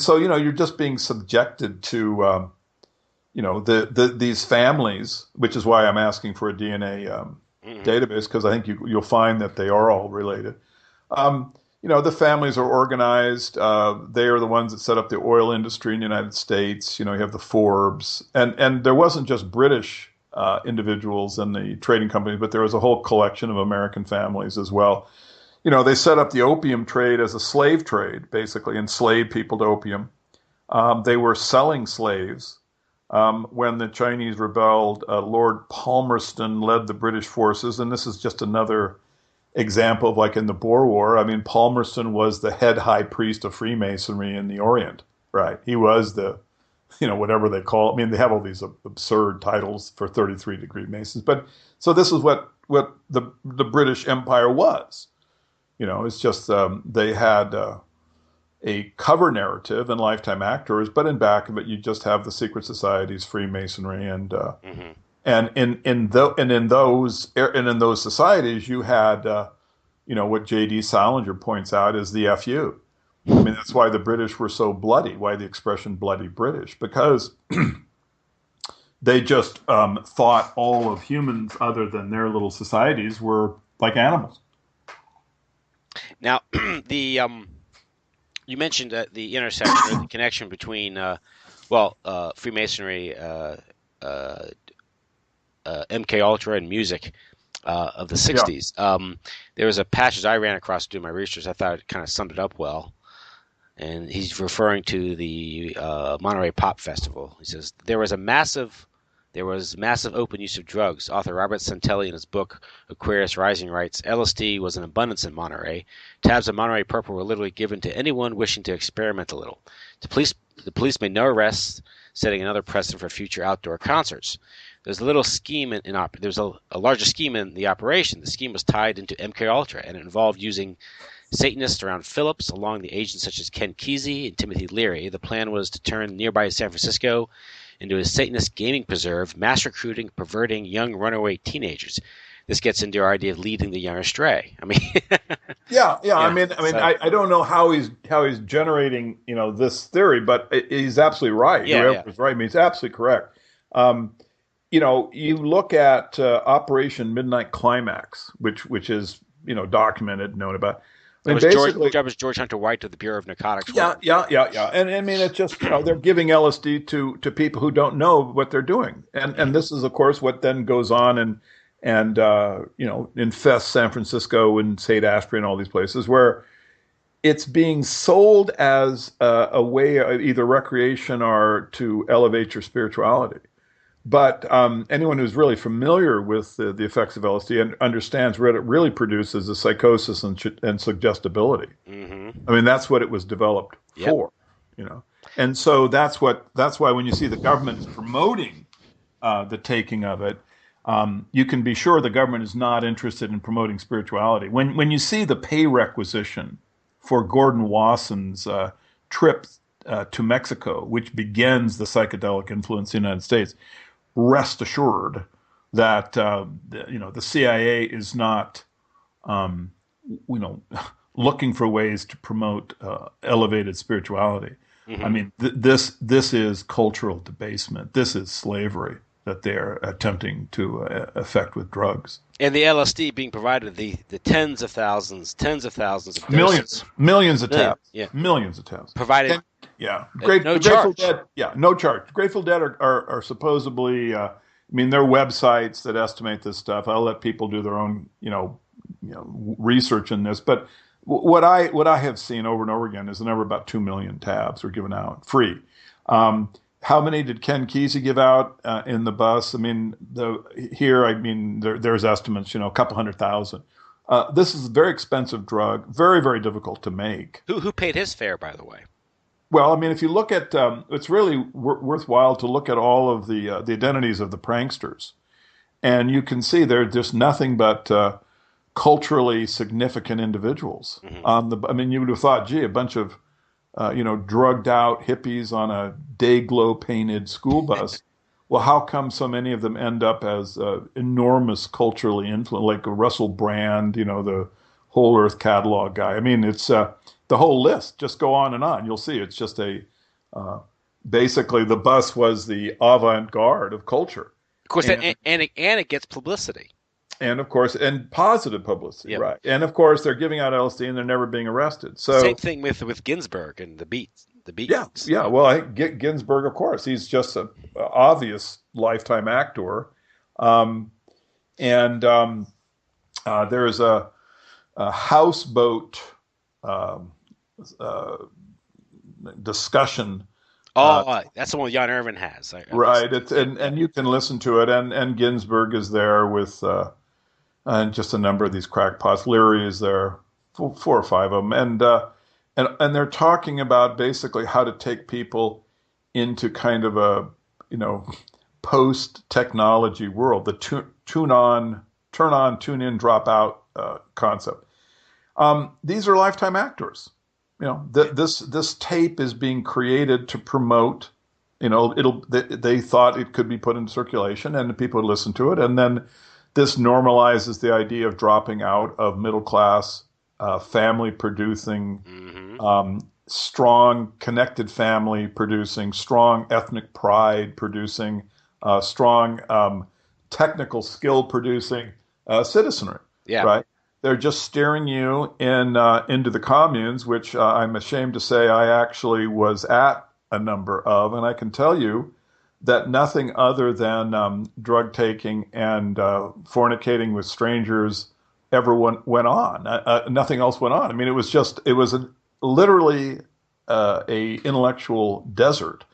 so, you're just being subjected to, these families, which is why I'm asking for a DNA database, because I think you'll find that they are all related. the families are organized. They are the ones that set up the oil industry in the United States. You have the Forbes, and there wasn't just British individuals in the trading companies, but there was a whole collection of American families as well. They set up the opium trade as a slave trade, basically, enslaved people to opium. They were selling slaves. When the Chinese rebelled, Lord Palmerston led the British forces, and this is just another example of like in the Boer War. I mean, Palmerston was the head high priest of Freemasonry in the Orient, right? He was the, whatever they call it. I mean, they have all these absurd titles for 33-degree Masons, but so this is what the British Empire was. It's just they had a cover narrative and lifetime actors, but in back of it, you just have the secret societies, Freemasonry, and in those societies, you had what J.D. Salinger points out is the FU. I mean, that's why the British were so bloody. Why the expression "bloody British"? Because they just thought all of humans, other than their little societies, were like animals. Now, you mentioned the intersection, or the connection between, Freemasonry, MK Ultra, and music of the '60s. Yeah. There was a passage I ran across doing my research. I thought it kind of summed it up well. And he's referring to the Monterey Pop Festival. He says, there was massive open use of drugs. Author Robert Santelli, in his book Aquarius Rising, writes, LSD was in abundance in Monterey. Tabs of Monterey Purple were literally given to anyone wishing to experiment a little. The police made no arrests, setting another precedent for future outdoor concerts. There's a little scheme there's a larger scheme in the operation. The scheme was tied into MK Ultra, and it involved using Satanists around Phillips, along the agents such as Ken Kesey and Timothy Leary. The plan was to turn nearby San Francisco into a Satanist gaming preserve, mass recruiting, perverting young runaway teenagers. This gets into our idea of leading the young astray. I mean, yeah. I mean, I don't know how he's generating this theory, but he's absolutely right. Whoever's right, I mean, he's absolutely correct. You look at Operation Midnight Climax, which is documented, known about. That was George Hunter White of the Bureau of Narcotics. Yeah. And I mean, it's just they're giving LSD to people who don't know what they're doing, and this is of course what then goes on and infests San Francisco and Haight-Ashbury and all these places where it's being sold as a way of either recreation or to elevate your spirituality. But anyone who's really familiar with the effects of LSD and understands what it really produces is psychosis and suggestibility. Mm-hmm. I mean, that's what it was developed for, And so that's why when you see the government promoting the taking of it, you can be sure the government is not interested in promoting spirituality. When you see the pay requisition for Gordon Wasson's trip to Mexico, which begins the psychedelic influence in the United States, rest assured that the CIA is not looking for ways to promote elevated spirituality. Mm-hmm. I mean, this is cultural debasement. This is slavery that they're attempting to effect with drugs. And the LSD being provided the tens of thousands of doses. Millions of tabs. Yeah. Millions of tabs. Provided. No charge. Dead, no charge. Grateful Dead are supposedly, their websites that estimate this stuff. I'll let people do their own, research in this. But what I have seen over and over again is the number about 2 million tabs were given out free. How many did Ken Kesey give out in the bus? I mean, there's estimates, a couple 100,000. This is a very expensive drug, very, very difficult to make. Who paid his fare, by the way? Well, I mean, if you look at, it's really worthwhile to look at all of the identities of the pranksters, and you can see they're just nothing but culturally significant individuals. Mm-hmm. You would have thought, gee, a bunch of drugged out hippies on a day glow painted school bus. Well, how come so many of them end up as enormous culturally influenced, like Russell Brand, the Whole Earth Catalog guy? I mean, it's the whole list. Just go on and on. You'll see. It's just basically the bus was the avant-garde of culture. Of course, and it gets publicity. And of course, and positive publicity, Yep. right? And of course, they're giving out LSD and they're never being arrested. Same So thing with Ginsburg and the yeah, Beats. yeah. Well, Ginsburg, of course, he's just a obvious lifetime actor. Um, and there's a houseboat um, uh, discussion. Oh, that's the one Jan Irvin has. I Right. listened to. It's Yep, and you can listen to it, and Ginsburg is there with and just a number of these crackpots. Leary is there, four or five of them, and they're talking about basically how to take people into kind of a you know post technology world, the turn on, tune in, drop out concept. These are lifetime actors. This tape is being created to promote. They thought it could be put into circulation and people would listen to it, and then this normalizes the idea of dropping out of middle class, family producing, hmm strong connected family producing, strong ethnic pride producing, strong technical skill producing citizenry, Yeah. right? They're just steering you into the communes, which I'm ashamed to say I actually was at a number of, and I can tell you that nothing other than drug taking and fornicating with strangers ever went on. Nothing else went on. I mean, it was literally a intellectual desert,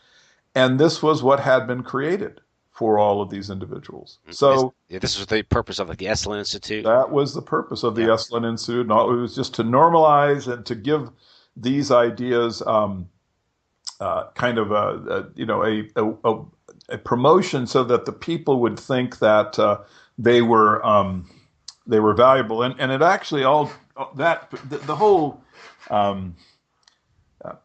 and this was what had been created for all of these individuals. So This was the purpose of like the Esalen Institute. that was the purpose of the Yeah. Esalen Institute. And all, it was just to normalize and to give these ideas kind of a promotion so that the people would think that they were valuable, and it actually all that the whole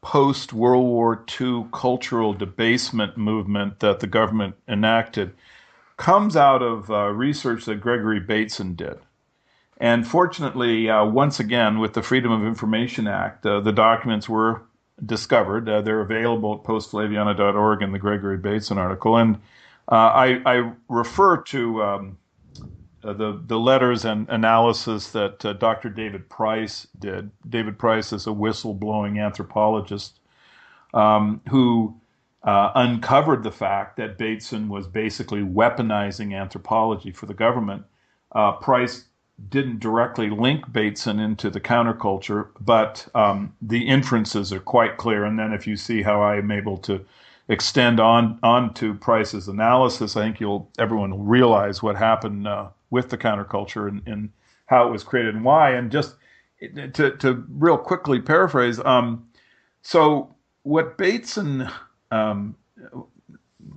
post World War II cultural debasement movement that the government enacted comes out of research that Gregory Bateson did. And fortunately, once again, with the Freedom of Information Act, the documents were discovered. They're available at postflaviana.org in the Gregory Bateson article. And I refer to the letters and analysis that Dr. David Price did. David Price is a whistleblowing anthropologist who uncovered the fact that Bateson was basically weaponizing anthropology for the government. Price didn't directly link Bateson into the counterculture, but the inferences are quite clear. And then if you see how I am able to extend on to Price's analysis, I think everyone will realize what happened with the counterculture and how it was created and why. And just to real quickly paraphrase, so what Bateson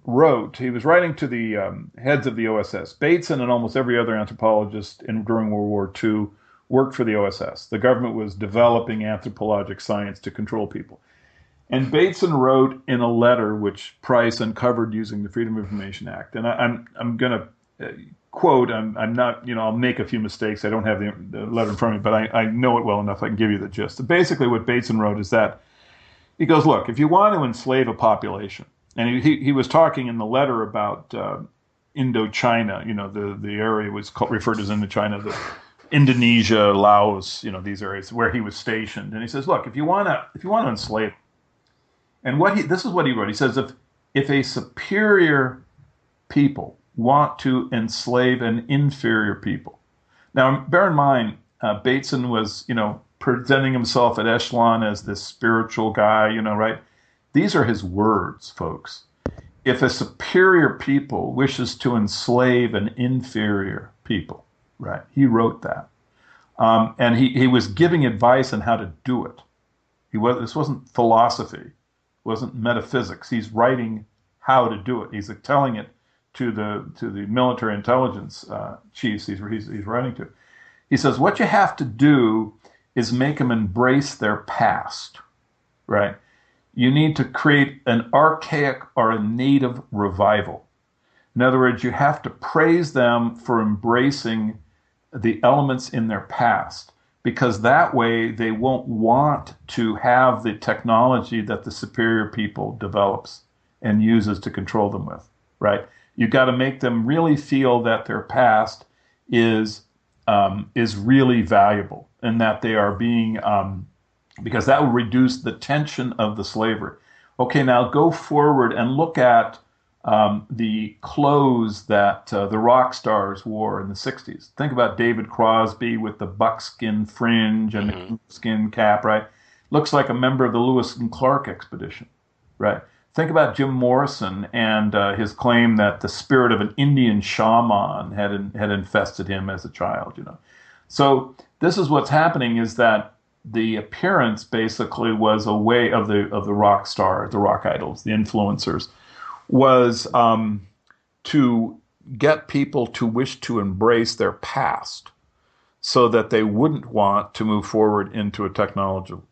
wrote, he was writing to the heads of the OSS. Bateson and almost every other anthropologist during World War II worked for the OSS. The government was developing anthropologic science to control people. And Bateson wrote in a letter which Price uncovered using the Freedom of Information Act. And I'm going to quote, I'm not, I'll make a few mistakes. I don't have the letter in front of me, but I know it well enough I can give you the gist. Basically what Bateson wrote is that he goes, look, if you want to enslave a population, and he was talking in the letter about Indochina, the area was referred as Indochina, the Indonesia, Laos, these areas where he was stationed. And he says, look, if you want to enslave, and this is what he wrote. He says, if a superior people want to enslave an inferior people. Now, bear in mind, Bateson was, presenting himself at echelon as this spiritual guy, right? These are his words, folks. If a superior people wishes to enslave an inferior people, right? He wrote that. And he was giving advice on how to do it. This wasn't philosophy. It wasn't metaphysics. He's writing how to do it. He's telling it to the military intelligence chiefs he's writing to. He says, what you have to do is make them embrace their past, right? You need to create an archaic or a native revival. In other words, you have to praise them for embracing the elements in their past, because that way they won't want to have the technology that the superior people develops and uses to control them with, right? You got to make them really feel that their past is really valuable, and that they are being because that will reduce the tension of the slavery. Okay, now go forward and look at the clothes that the rock stars wore in the 60s. Think about David Crosby with the buckskin fringe and Mm-hmm. the skin cap, right? Looks like a member of the Lewis and Clark expedition, right? Think about Jim Morrison and his claim that the spirit of an Indian shaman had infested him as a child, you know. So this is what's happening, is that the appearance basically was a way of the rock stars, the rock idols, the influencers, was to get people to wish to embrace their past so that they wouldn't want to move forward into a technological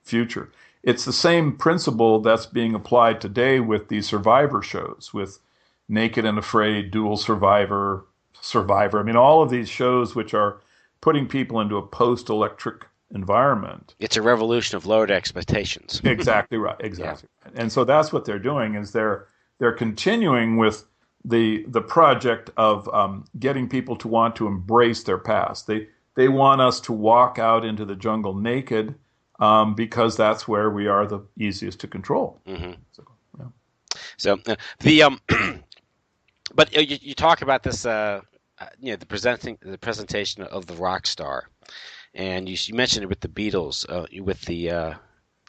future. It's the same principle that's being applied today with the survivor shows, with Naked and Afraid, Dual Survivor, Survivor. I mean, all of these shows which are putting people into a post-electric environment. It's a revolution of lowered expectations. Exactly right. Exactly. Yeah. And so that's what they're doing, is they're continuing with the project of getting people to want to embrace their past. They want us to walk out into the jungle naked because that's where we are the easiest to control. Mm-hmm. So, yeah. So but you talk about this, the presentation of the rock star, and you mentioned it with the Beatles, with the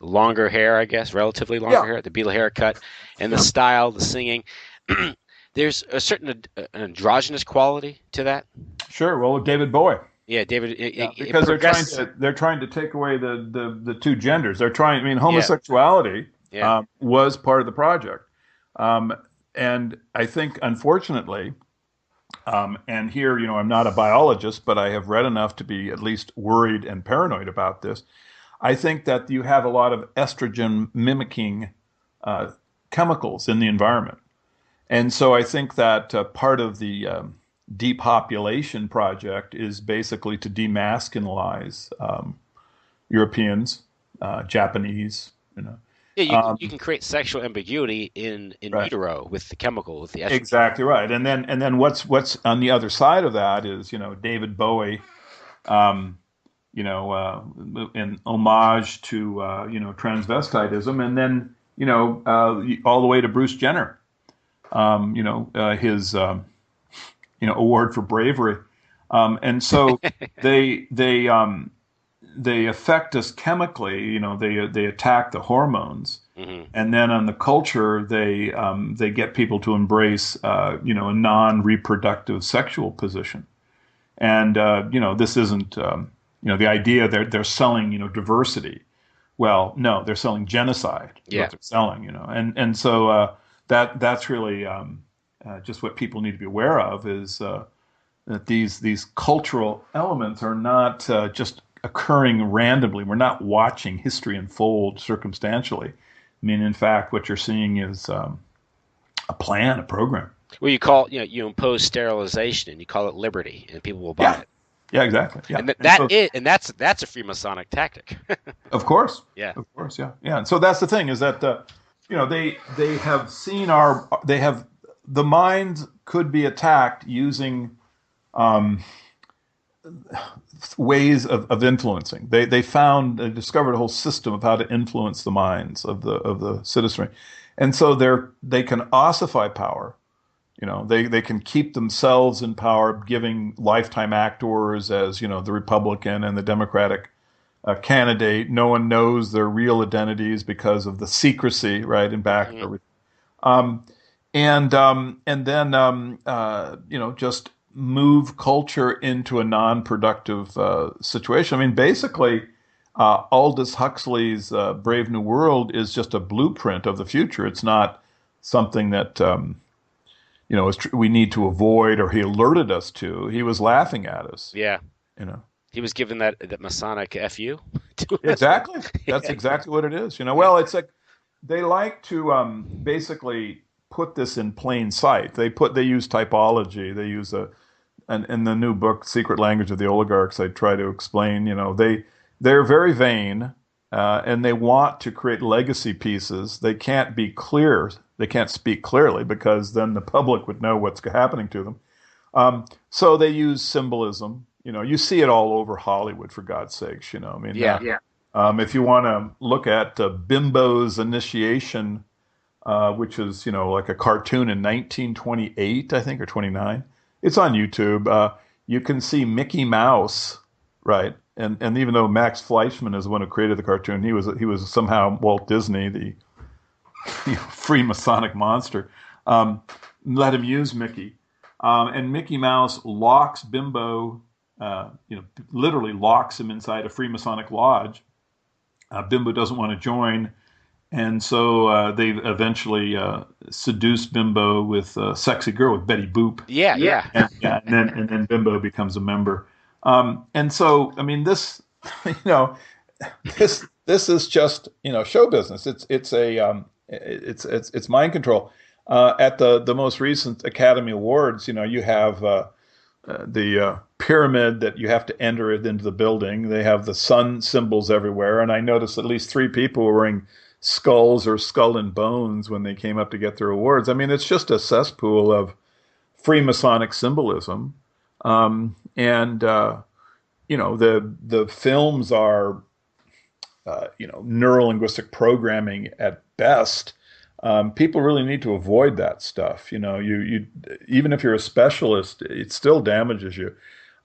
longer hair, I guess, relatively longer hair, the Beatle haircut, and the style, the singing. There's a certain androgynous quality to that. Sure. Well, David Bowie. Yeah, David. Because they're trying to take away the two genders. They're trying. I mean, homosexuality was part of the project, and I think, unfortunately, and here, I'm not a biologist, but I have read enough to be at least worried and paranoid about this. I think that you have a lot of estrogen mimicking chemicals in the environment, and so I think that part of the depopulation project is basically to demasculinize Europeans, Japanese, Yeah, you can create sexual ambiguity in utero with the chemical, with the estrogen. Exactly right. And then what's on the other side of that is, David Bowie, in homage to transvestitism, and then all the way to Bruce Jenner, his award for bravery, and so they affect us chemically. They attack the hormones, and then on the culture they get people to embrace a non-reproductive sexual position, and this isn't the idea they're selling diversity. Well, no, they're selling genocide. Yeah, what they're selling, and so that's really just what people need to be aware of, is that these cultural elements are not just occurring randomly. We're not watching history unfold circumstantially. I mean, in fact, what you're seeing is a plan, a program. Well, you impose sterilization and you call it liberty, and people will buy it. Yeah, exactly. Yeah, and that's a Freemasonic tactic. Of course. Yeah. Of course. Yeah. Yeah. And so that's the thing, is that they have seen the mind could be attacked using ways of influencing. They discovered a whole system of how to influence the minds of the citizenry, and so they can ossify power. They can keep themselves in power, giving lifetime actors as the Republican and the Democratic candidate. No one knows their real identities because of the secrecy, right? And back, and then just move culture into a non-productive situation. I mean, basically, Aldous Huxley's Brave New World is just a blueprint of the future. It's not something that we need to avoid, or he alerted us to. He was laughing at us. Yeah. He was given that Masonic FU. Exactly. That's exactly what it is. Well, it's like they like to basically put this in plain sight. They use typology. They use in the new book, Secret Language of the Oligarchs, I try to explain, they're very vain, and they want to create legacy pieces. They can't be clear. They can't speak clearly, because then the public would know what's happening to them. So they use symbolism. You see it all over Hollywood, for God's sakes. I mean, Yeah. if you want to look at Bimbo's Initiation, which is, like a cartoon in 1928, I think, or 29. It's on YouTube. You can see Mickey Mouse, right? And even though Max Fleischmann is the one who created the cartoon, he was somehow Walt Disney, the Freemasonic monster. Let him use Mickey. And Mickey Mouse locks Bimbo, literally locks him inside a Freemasonic lodge. Bimbo doesn't want to join. And so they eventually seduce Bimbo with a sexy girl, with Betty Boop. Yeah. And then Bimbo becomes a member. And so, I mean, this, this is just, show business. It's mind control. At the most recent Academy Awards, you have the pyramid that you have to enter it into the building. They have the sun symbols everywhere, and I noticed at least 3 people were wearing skulls or skull and bones when they came up to get their awards. I mean, it's just a cesspool of Freemasonic symbolism, and the films are neurolinguistic programming at best. People really need to avoid that stuff. You even if you're a specialist, it still damages you.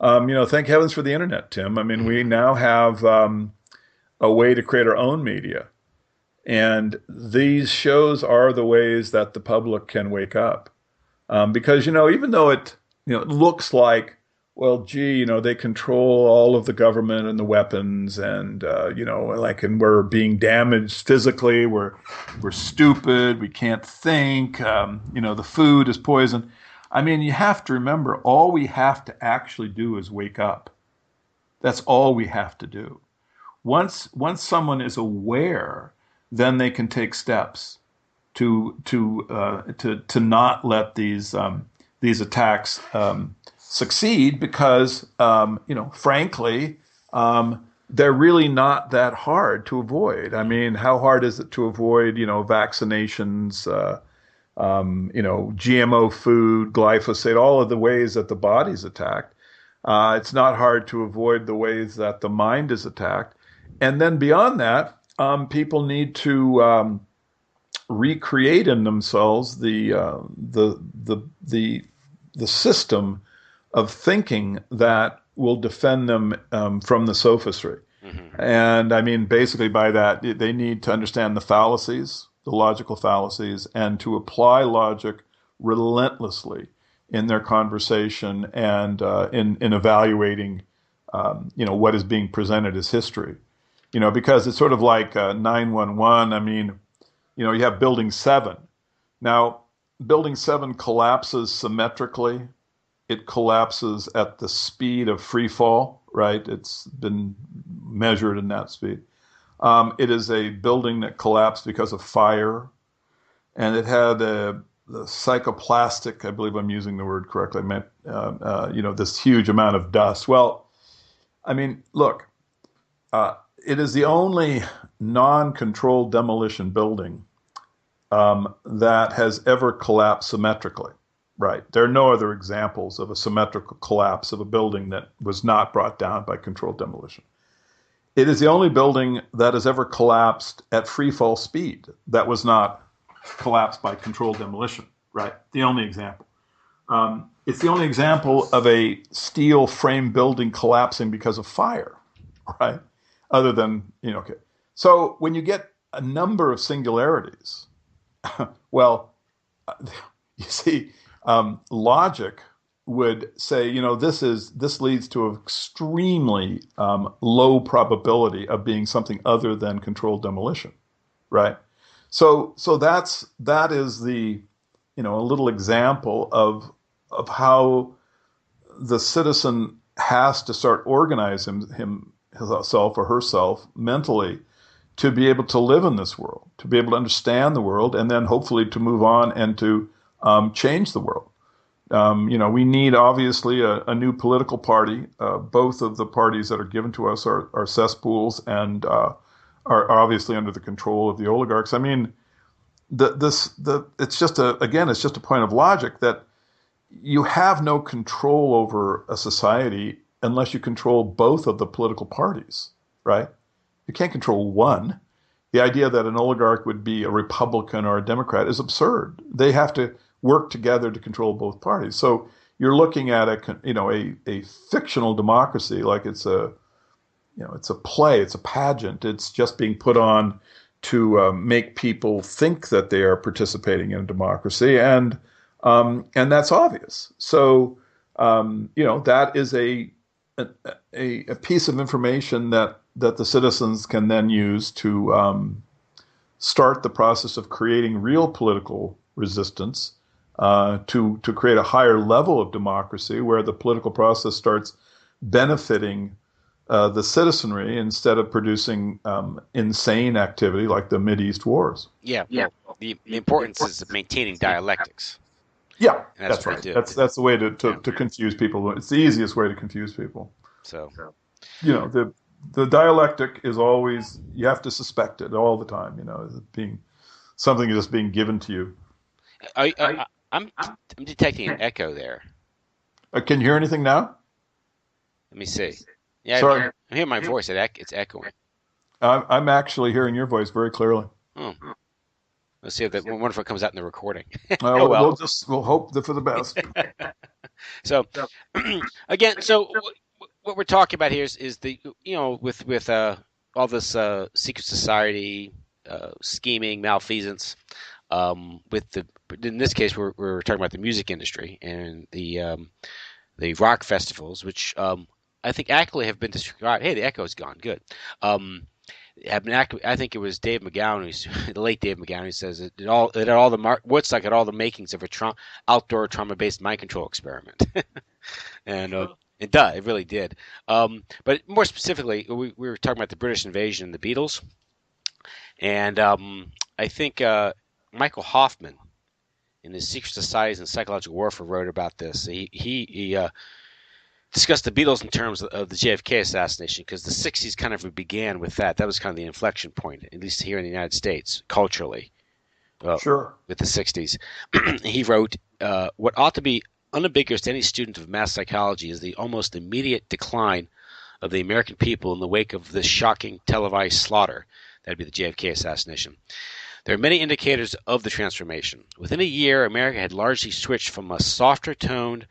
Thank heavens for the internet, Tim. I mean, we now have a way to create our own media. And these shows are the ways that the public can wake up. Because, even though it looks like, well, gee, they control all of the government and the weapons and, and we're being damaged physically. We're stupid. We can't think. The food is poison. I mean, you have to remember, all we have to actually do is wake up. That's all we have to do. Once someone is aware, then they can take steps to not let these attacks succeed, because frankly, they're really not that hard to avoid. I mean, how hard is it to avoid vaccinations, GMO food, glyphosate, all of the ways that the body's attacked? It's not hard to avoid the ways that the mind is attacked, and then beyond that, people need to recreate in themselves the system of thinking that will defend them from the sophistry. Mm-hmm. And I mean, basically by that, they need to understand the fallacies, the logical fallacies, and to apply logic relentlessly in their conversation and in evaluating, what is being presented as history. Because it's sort of like 911. I mean, you have Building 7. Now, Building 7 collapses symmetrically. It collapses at the speed of free fall, right? It's been measured in that speed. It is a building that collapsed because of fire, and it had the psychoplastic, I believe I'm using the word correctly, I meant, this huge amount of dust. Well, I mean, look, it is the only non-controlled demolition building that has ever collapsed symmetrically, right? There are no other examples of a symmetrical collapse of a building that was not brought down by controlled demolition. It is the only building that has ever collapsed at free fall speed that was not collapsed by controlled demolition, right? The only example. It's the only example of a steel frame building collapsing because of fire, right? Other than, okay. So when you get a number of singularities, well, you see, logic would say, this leads to an extremely low probability of being something other than controlled demolition, right? So that is the, a little example of how the citizen has to start organizing himself or herself mentally to be able to live in this world, to be able to understand the world, and then hopefully to move on and to change the world. We need obviously a new political party. Both of the parties that are given to us are cesspools and are obviously under the control of the oligarchs. I mean, it's just a point of logic that you have no control over a society unless you control both of the political parties, right? You can't control one. The idea that an oligarch would be a Republican or a Democrat is absurd. They have to work together to control both parties. So you're looking at a fictional democracy, like it's a play, it's a pageant. It's just being put on to make people think that they are participating in a democracy, and that's obvious. So that is a piece of information that the citizens can then use to start the process of creating real political resistance, to create a higher level of democracy where the political process starts benefiting the citizenry instead of producing insane activity like the Mideast wars. Yeah, well, the importance is of maintaining dialectics. Yeah, And that's right. That's the way to confuse people. It's the easiest way to confuse people. So, the dialectic is always, you have to suspect it all the time. Being something just being given to you. I'm detecting an echo there. Can you hear anything now? Let me see. Yeah, sorry. I hear my voice. It's echoing. I'm actually hearing your voice very clearly. Oh. Let's see if that wonderful comes out in the recording. We'll hope for the best. So, again, what we're talking about here is the with all this secret society scheming, malfeasance. In this case, we're talking about the music industry and the rock festivals, which I think accurately have been described. Hey, the echo's gone. Good. I think it was Dave McGowan, the late Dave McGowan, who says it all the Woodstock had all the makings of a outdoor trauma-based mind control experiment, and it does. It really did. But more specifically, we were talking about the British invasion and the Beatles, and I think Michael Hoffman, in his Secret Societies and Psychological Warfare, wrote about this. He discussed the Beatles in terms of the JFK assassination, because the 60s kind of began with that. That was kind of the inflection point, at least here in the United States, culturally. Sure. With the 60s. He wrote, what ought to be unambiguous to any student of mass psychology is the almost immediate decline of the American people in the wake of this shocking televised slaughter. That'd be the JFK assassination. There are many indicators of the transformation. Within a year, America had largely switched from a softer-toned,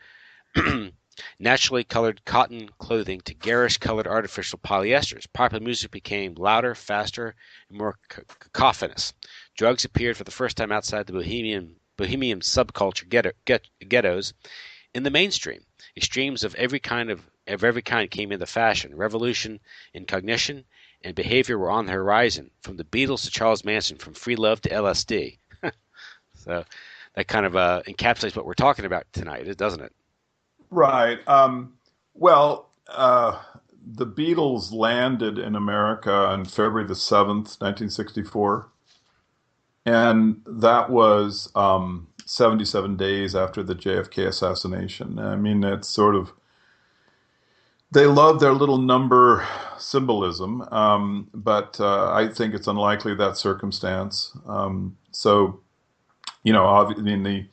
naturally colored cotton clothing to garish-colored artificial polyesters. Popular music became louder, faster, and more cacophonous. Drugs appeared for the first time outside the bohemian subculture ghettos in the mainstream. Extremes of every kind came into fashion. Revolution in cognition and behavior were on the horizon, from the Beatles to Charles Manson, from free love to LSD. So that kind of encapsulates what we're talking about tonight, doesn't it? Right. Well, the Beatles landed in America on February the 7th, 1964. And that was 77 days after the JFK assassination. I mean, it's sort of, they love their little number symbolism, but I think it's unlikely that circumstance. I mean,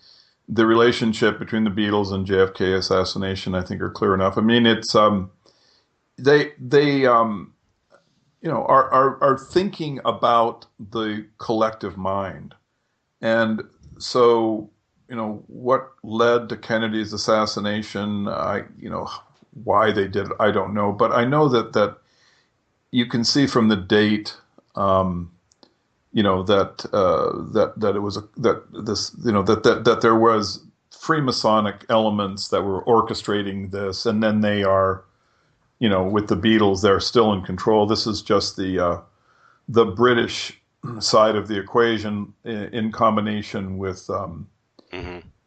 the relationship between the Beatles and JFK assassination, I think, are clear enough. I mean, it's they are thinking about the collective mind, and so what led to Kennedy's assassination. Why they did it, I don't know, but I know that you can see from the date. That it was that there was Freemasonic elements that were orchestrating this, and then they are, with the Beatles, they're still in control. This is just the British side of the equation in combination with the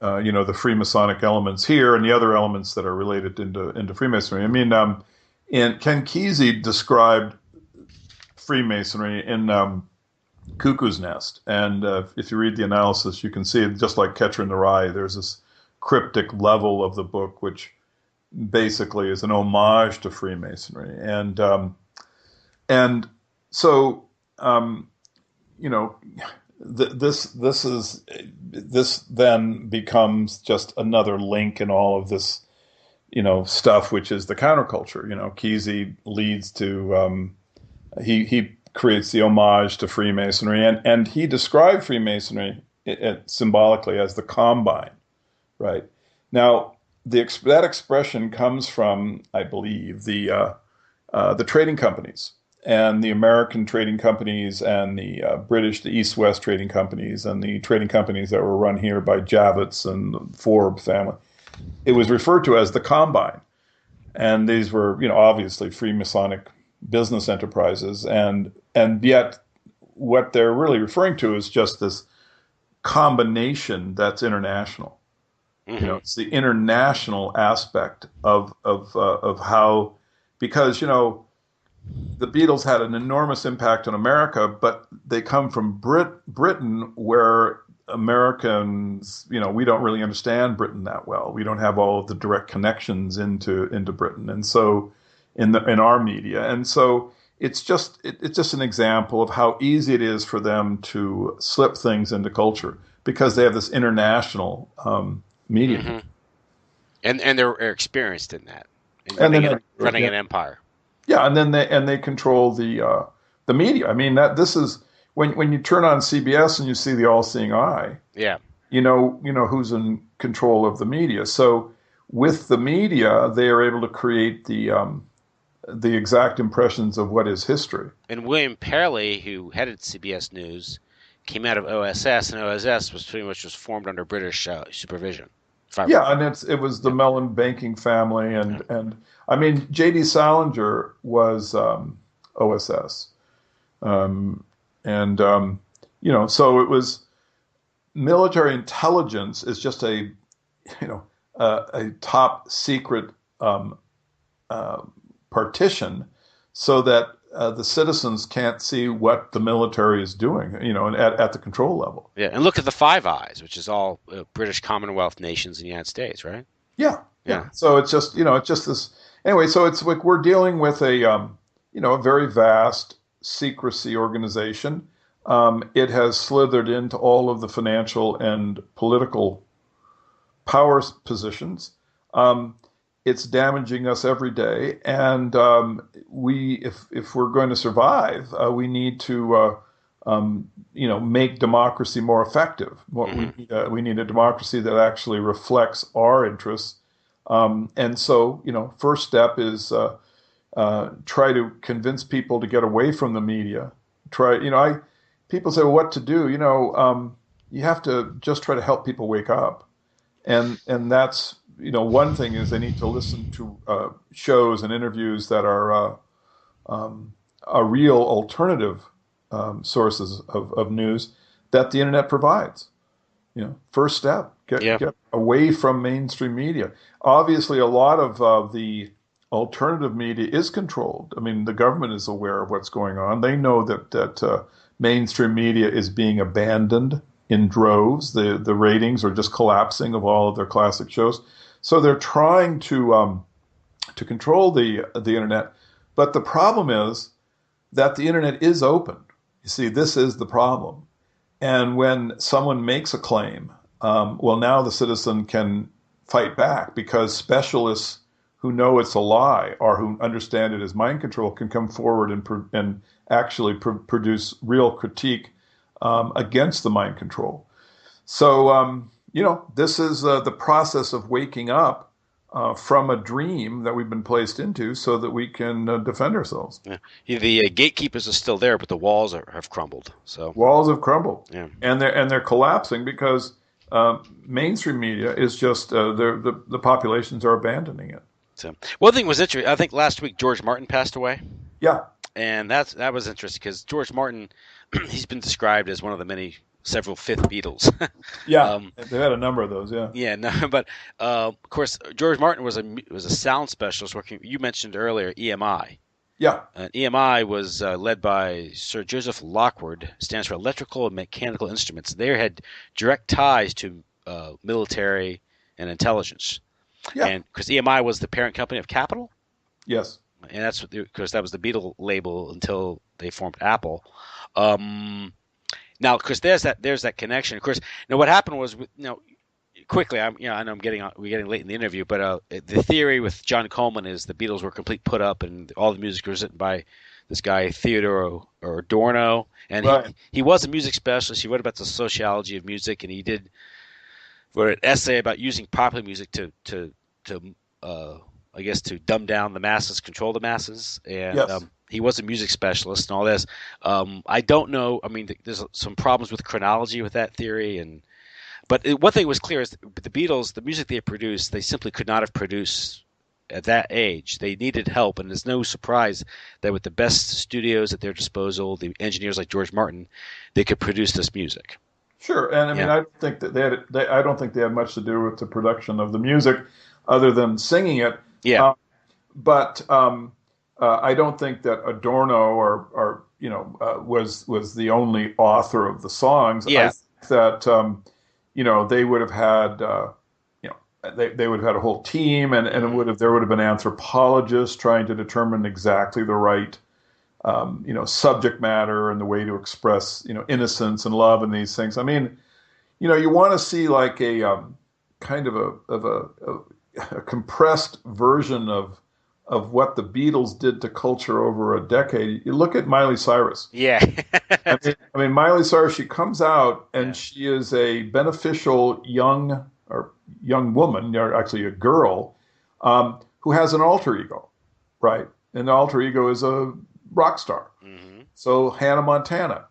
Freemasonic elements here and the other elements that are related into Freemasonry. I mean, and Ken Kesey described Freemasonry in Cuckoo's Nest, and if you read the analysis, you can see it just like Catcher in the Rye. There's this cryptic level of the book, which basically is an homage to Freemasonry, and so this then becomes just another link in all of this, stuff, which is the counterculture. Kesey leads to he creates the homage to Freemasonry, and he described Freemasonry symbolically as the combine, right? Now, that expression comes from, I believe, the trading companies, and the American trading companies, and the British, the East-West trading companies, and the trading companies that were run here by Javits and the Forbes family. It was referred to as the combine. And these were, obviously Freemasonic business enterprises. And yet what they're really referring to is just this combination that's international. Mm-hmm. It's the international aspect of how, because, the Beatles had an enormous impact on America, but they come from Britain, where Americans, we don't really understand Britain that well. We don't have all of the direct connections into Britain, and so in our media, and so it's just an example of how easy it is for them to slip things into culture because they have this international media, Mm-hmm. and they're experienced in that, running an empire. Yeah, and then they control the media. I mean, this is when you turn on CBS and you see the all-seeing eye. Yeah. You know who's in control of the media. So with the media, they are able to create the exact impressions of what is history. And William Perley, who headed CBS News, came out of OSS, and OSS was pretty much just formed under British supervision. Yeah, and it was the Mellon banking family, and I mean, J.D. Salinger was OSS, so it was military intelligence is just a top secret partition, so that the citizens can't see what the military is doing, at the control level. Yeah, and look at the Five Eyes, which is all British Commonwealth nations in the United States, right? Yeah. So it's just, it's just this. Anyway, so it's like we're dealing with a very vast secrecy organization. It has slithered into all of the financial and political power positions. It's damaging us every day, and if we're going to survive, we need to make democracy more effective. We need a democracy that actually reflects our interests. And so, first step is try to convince people to get away from the media. People say, well, what to do? You have to just try to help people wake up, and that's. One thing is they need to listen to shows and interviews that are real alternative sources of news that the internet provides. First step, get away from mainstream media. Obviously, a lot of the alternative media is controlled. I mean, the government is aware of what's going on. They know that mainstream media is being abandoned in droves. The ratings are just collapsing of all of their classic shows. So they're trying to control the internet, but the problem is that the internet is open. You see, this is the problem. And when someone makes a claim, now the citizen can fight back because specialists who know it's a lie or who understand it as mind control can come forward and actually produce real critique against the mind control. So, this is the process of waking up from a dream that we've been placed into so that we can defend ourselves. Yeah. The gatekeepers are still there, but the walls have crumbled. So walls have crumbled, yeah, and they're collapsing because mainstream media is just the populations are abandoning it. So one thing was interesting. I think last week George Martin passed away. Yeah, and that was interesting because George Martin, he's been described as one of the several fifth Beatles. Yeah, they've had a number of those. Yeah. Yeah, no, but of course George Martin was a sound specialist working. You mentioned earlier EMI. Yeah. EMI was led by Sir Joseph Lockwood, stands for Electrical and Mechanical Instruments. They had direct ties to military and intelligence. Yeah. And because EMI was the parent company of Capitol. Yes. And that's because that was the Beatle label until they formed Apple. Now, of course, there's that connection. Of course, now what happened was, quickly, I know we're getting late in the interview, but the theory with John Coleman is the Beatles were complete put up, and all the music was written by this guy Theodore or Adorno, and Right. he was a music specialist. He wrote about the sociology of music, and he wrote an essay about using popular music to I guess to dumb down the masses, control the masses, and Yes. he was a music specialist and all this. I don't know. I mean, there's some problems with chronology with that theory, but one thing was clear is the Beatles, the music they produced, they simply could not have produced at that age. They needed help, and it's no surprise that with the best studios at their disposal, the engineers like George Martin, they could produce this music. Sure. And I mean, Yeah, I don't think that I don't think they had much to do with the production of the music, other than singing it. yeah, Um, but I don't think that Adorno or was the only author of the songs. I yeah. think that they would have had they would have had a whole team, and Hmm. there would have been anthropologists trying to determine exactly the right subject matter and the way to express innocence and love and these things. I mean, you want to see like a kind of a compressed version of what the Beatles did to culture over a decade. You look at Miley Cyrus. Yeah. I mean, Miley Cyrus. She comes out and Yeah. she is a beneficial young woman, or actually a girl, who has an alter ego, right? And the alter ego is a rock star. Hmm. So Hannah Montana.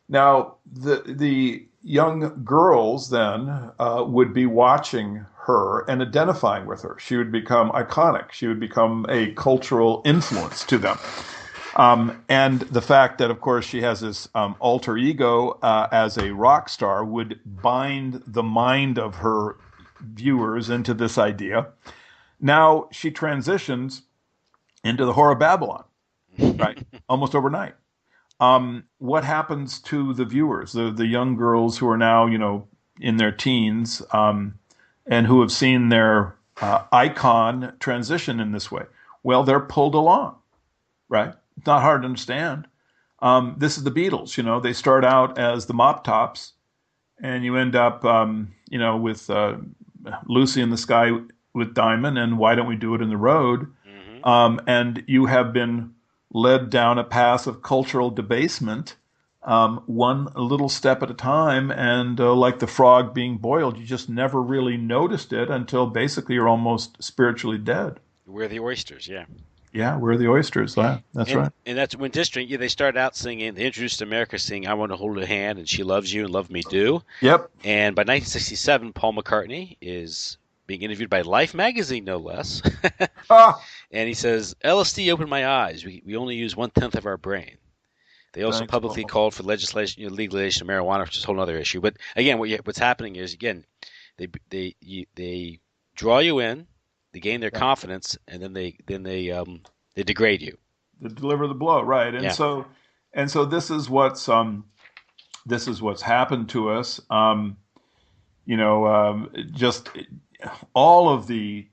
Now the young girls then would be watching her and identifying with her. She would become iconic. She would become a cultural influence to them. And the fact that, of course, she has this alter ego as a rock star would bind the mind of her viewers into this idea. Now she transitions into the Whore of Babylon, right? Almost overnight. What happens to the viewers, the young girls who are now, in their teens, and who have seen their icon transition in this way? Well, they're pulled along, right? It's not hard to understand. This is the Beatles. They start out as the Mop Tops, and you end up, with Lucy in the Sky with Diamond, and Why Don't We Do It in the Road? Hmm. And you have been led down a path of cultural debasement, one little step at a time, and like the frog being boiled, you just never really noticed it until basically you're almost spiritually dead. We're the oysters. Yeah. Yeah, we're the oysters. Yeah, that's And right. and that's when district. Yeah, they started out singing. They introduced America singing "I Want to Hold Her Hand" and "She Loves You" and "Love Me Do." Yep. And by 1967, Paul McCartney is being interviewed by Life magazine, no less. Ah, And he says, "LSD opened my eyes. We only use 1/10 of our brain." They also thanks, publicly Paul. called for legislation, legalization of marijuana, which is a whole other issue. But again, what's happening is again, they draw you in, they gain their Yeah. confidence, and then they degrade you. To deliver the blow, right? And Yeah. so this is what's happened to us. Just all of the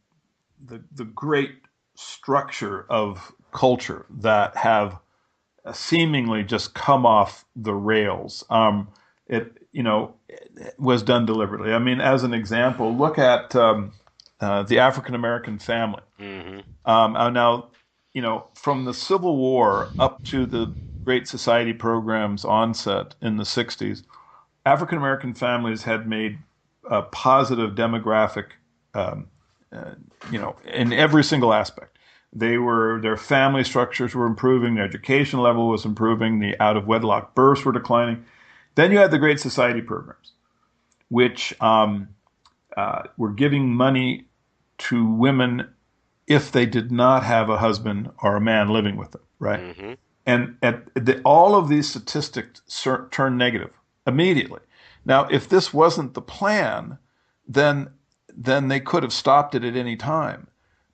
great structure of culture that have seemingly just come off the rails. It was done deliberately. I mean, as an example, look at the African American family. Hmm. Now, from the Civil War up to the Great Society program's onset in the 60s, African American families had made a positive demographic, um, uh, in every single aspect. Their family structures were improving, their education level was improving, the out of wedlock births were declining. Then you had the Great Society programs, which were giving money to women if they did not have a husband or a man living with them, right? Hmm. And all of these statistics turn negative immediately. Now, if this wasn't the plan, then they could have stopped it at any time,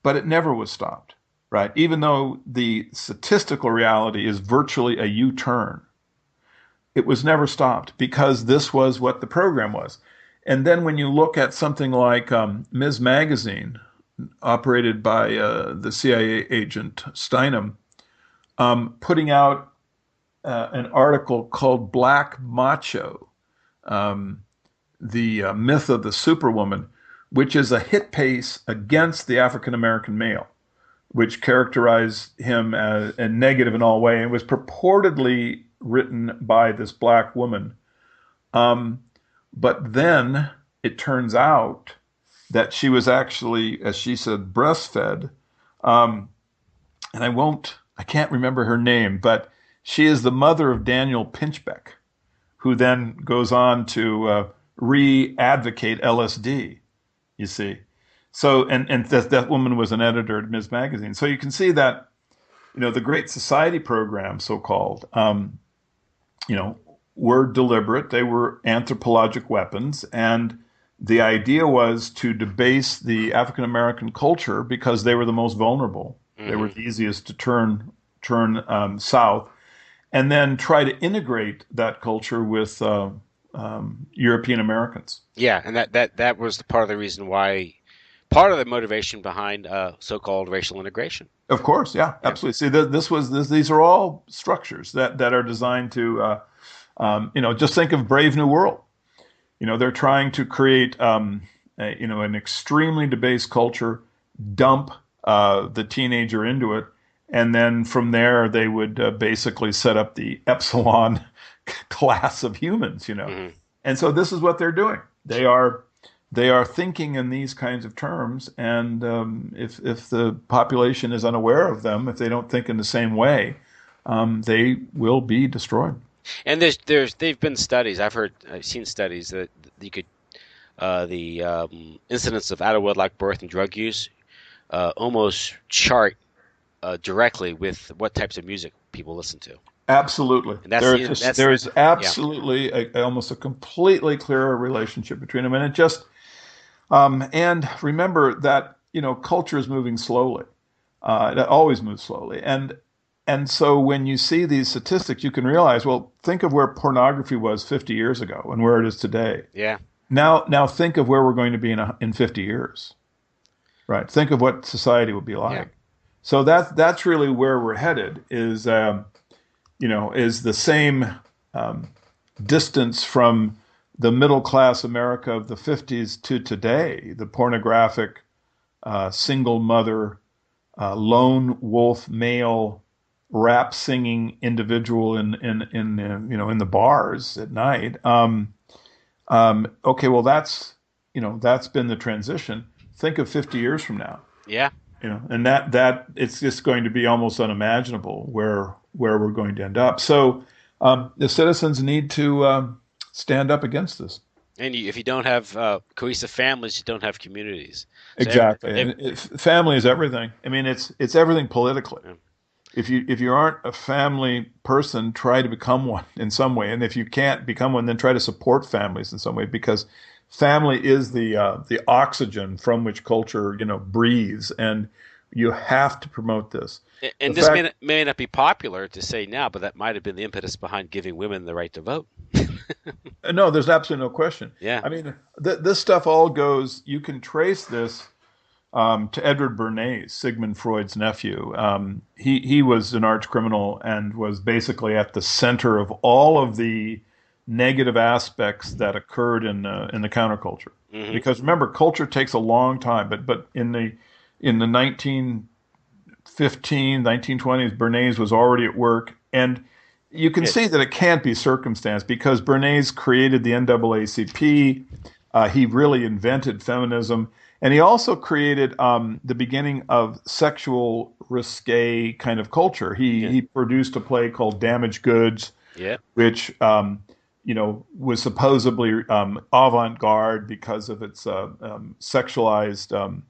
but it never was stopped, right? Even though the statistical reality is virtually a U-turn, it was never stopped because this was what the program was. And then when you look at something like Ms. Magazine, operated by the CIA agent Steinem, putting out an article called Black Macho, um, the myth of the superwoman, which is a hit piece against the African American male, which characterized him as a negative in all way, and was purportedly written by this black woman. Um, but then it turns out that she was actually, as she said, breastfed. Um, and I can't remember her name, but she is the mother of Daniel Pinchbeck, who then goes on to re-advocate LSD, you see. So, and that woman was an editor at Ms. Magazine. So you can see that, the Great Society programs, so-called, you know, were deliberate. They were anthropologic weapons. And the idea was to debase the African American culture because they were the most vulnerable. They were the easiest to turn south, and then try to integrate that culture with European Americans. Yeah, and that was the part of the reason why, part of the motivation behind so-called racial integration. Of course, yeah, Yeah. absolutely. See, these are all structures that are designed to, just think of Brave New World. They're trying to create, an extremely debased culture, dump the teenager into it, and then from there they would basically set up the epsilon class of humans. Hmm. And so this is what they're doing. They are thinking in these kinds of terms, and if the population is unaware of them, if they don't think in the same way, they will be destroyed. And they've been studies. I've seen studies that you could the incidence of out of wedlock birth and drug use almost chart directly with what types of music people listen to. Absolutely. And that's There is yeah. absolutely almost a completely clear relationship between them. And and remember that, culture is moving slowly. It always moves slowly. And so when you see these statistics, you can realize, well, think of where pornography was 50 years ago and where it is today. Yeah. Now think of where we're going to be in 50 years. Right. Think of what society will be Yeah. like. So that's really where we're headed is the same um, distance from the middle class America of the 50s to today, the pornographic single mother, lone wolf male, rap singing individual in the bars at night. Okay, well that's been the transition. Think of 50 years from now. Yeah. And that it's just going to be almost unimaginable where we're going to end up. So the citizens need to stand up against this. And if you don't have cohesive families, you don't have communities. So Exactly, and family is everything. I mean, it's everything politically. yeah. If you aren't a family person, try to become one in some way, and if you can't become one, then try to support families in some way because family is the oxygen from which culture breathes, and you have to promote this. The And this fact may not be popular to say now, but that might have been the impetus behind giving women the right to vote. No, there's absolutely no question. Yeah. I mean, this stuff all goes. You can trace this to Edward Bernays, Sigmund Freud's nephew. He was an arch criminal and was basically at the center of all of the negative aspects that occurred in the counterculture. Hmm. Because remember, culture takes a long time. But in the 1915, 1920s, Bernays was already at work, and you can see that it can't be circumstance because Bernays created the NAACP. He really invented feminism. And he also created the beginning of sexual risque kind of culture. Yeah. He produced a play called Damaged Goods, Yeah. which was supposedly avant-garde because of its sexualized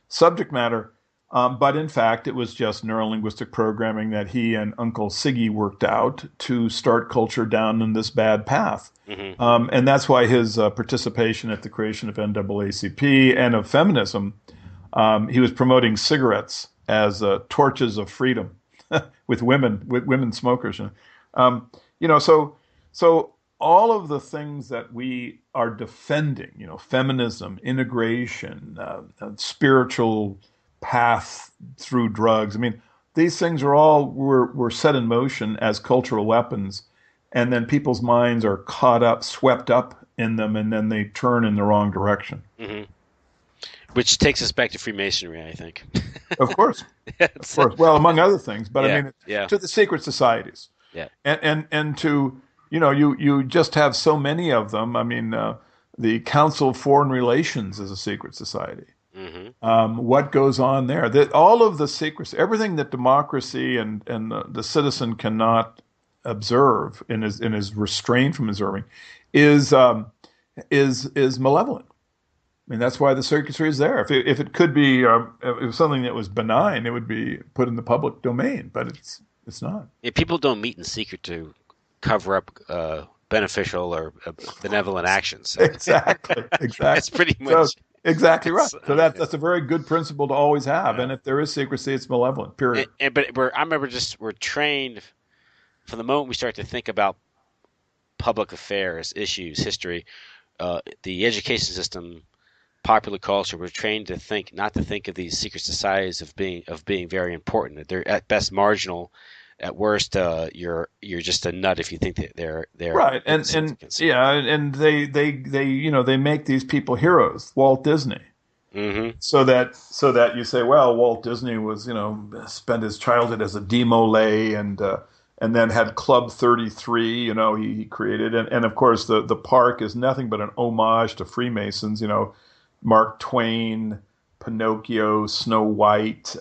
subject matter. But in fact, it was just neurolinguistic programming that he and Uncle Siggy worked out to start culture down in this bad path. Hmm. And that's why his participation at the creation of NAACP and of feminism, he was promoting cigarettes as torches of freedom with women smokers. So all of the things that we are defending, feminism, integration, spiritual path through drugs. I mean, these things are all were set in motion as cultural weapons, and then people's minds are caught up, swept up in them, and then they turn in the wrong direction. Hmm. Which takes us back to Freemasonry, I think. Of course, of It's, course. Well, among other things, but I yeah, mean, yeah, to the secret societies, yeah. and to you just have so many of them. I mean, the Council of Foreign Relations is a secret society. Hmm. What goes on there? That all of the secrecy, everything that democracy and the citizen cannot observe and is restrained from observing, is is malevolent. I mean, that's why the secrecy is there. If it could be, if it was something that was benign, it would be put in the public domain. But it's not. Yeah, people don't meet in secret to cover up beneficial or benevolent actions. So Exactly, that's exactly. pretty So much. exactly right. It's, So that's a very good principle to always have. yeah. And if there is secrecy, it's malevolent. Period. But I remember we're trained from the moment we start to think about public affairs, issues, history, the education system, popular culture. We're trained to think not to think of these secret societies of being very important. They're at best marginal. At worst, you're just a nut if you think that they're Right. And insignificant. yeah, and they they make these people heroes. Walt Disney. Hmm. So that you say, well, Walt Disney was, spent his childhood as a demole and then had Club 33, he created. And of course, the park is nothing but an homage to Freemasons, Mark Twain, Pinocchio, Snow White,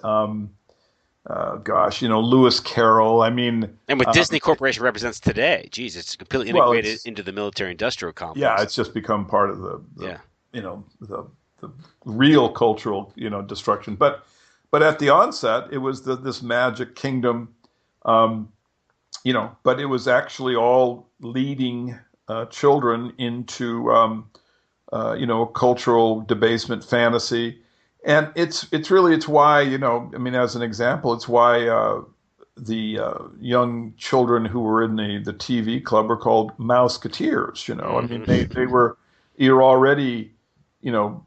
Lewis Carroll. I mean, And what Disney Corporation represents today, geez, it's completely well, integrated into the military-industrial yeah, complex. it's just become part of Yeah. the real cultural, destruction. But at the onset, it was this magic kingdom, um, but it was actually all leading children into, cultural debasement, fantasy, and it's why, I mean, as an example, it's why the young children who were in the TV club were called Mouseketeers. I mean, Hmm. you're already, you know,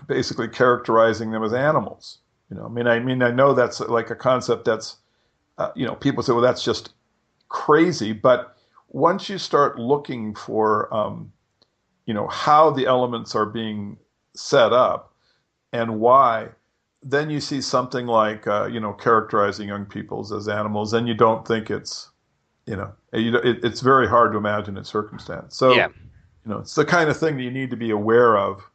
basically characterizing them as animals. I know that's like a concept that's, people say, well, that's just crazy. But once you start looking for, how the elements are being set up and why, then you see something like, characterizing young peoples as animals, and you don't think it's very hard to imagine its circumstance. Yeah. So, it's the kind of thing that you need to be aware of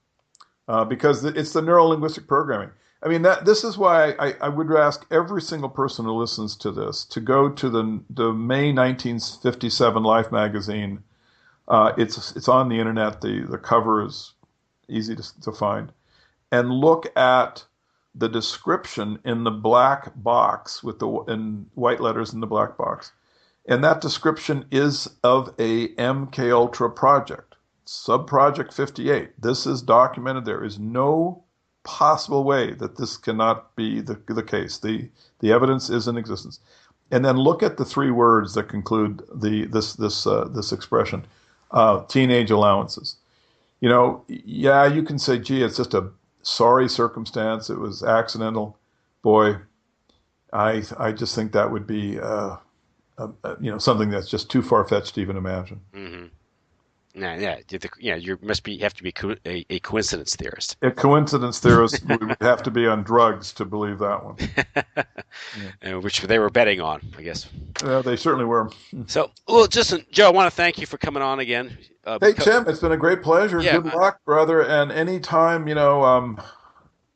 because it's the neuro-linguistic programming. I mean, this is why I would ask every single person who listens to this to go to the May 1957 Life magazine. It's on the internet. The cover is easy to find, and look at the description in the black box in white letters in the black box, and that description is of a MK Ultra project, Subproject 58. This is documented. There is no possible way that this cannot be the case. The evidence is in existence. And then look at the three words that conclude this expression: teenage allowances. Yeah, you can say, gee, it's just a sorry circumstance. It was accidental. Boy, I just think that would be something that's just too far fetched to even imagine. Hmm. Yeah. You have to be a coincidence theorist. A coincidence theorist would have to be on drugs to believe that one. Which they were betting on, I guess. They certainly were. So, well, Joe, I want to thank you for coming on again. Hey, Tim, it's been a great pleasure. Yeah, Good luck, brother. And anytime,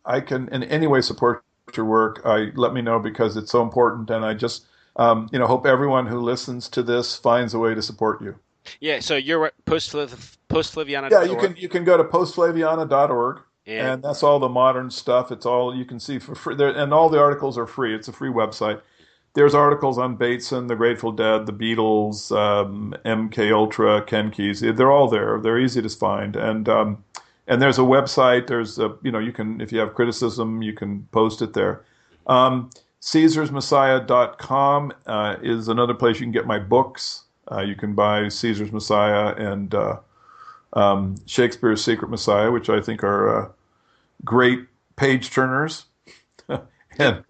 I can in any way support your work, let me know because it's so important. And I just, hope everyone who listens to this finds a way to support you. Yeah, so you're at postflaviana.org. Yeah, you can go to postflaviana.org, And and that's all the modern stuff. It's all you can see for free there, and all the articles are free. It's a free website. There's articles on Bateson, the Grateful Dead, the Beatles, MK Ultra, Ken Kesey. They're all there. They're easy to find, and there's a website. There's you can, if you have criticism, you can post it there. CaesarsMessiah.com is another place you can get my books. You can buy Caesar's Messiah and Shakespeare's Secret Messiah, which I think are great page turners. And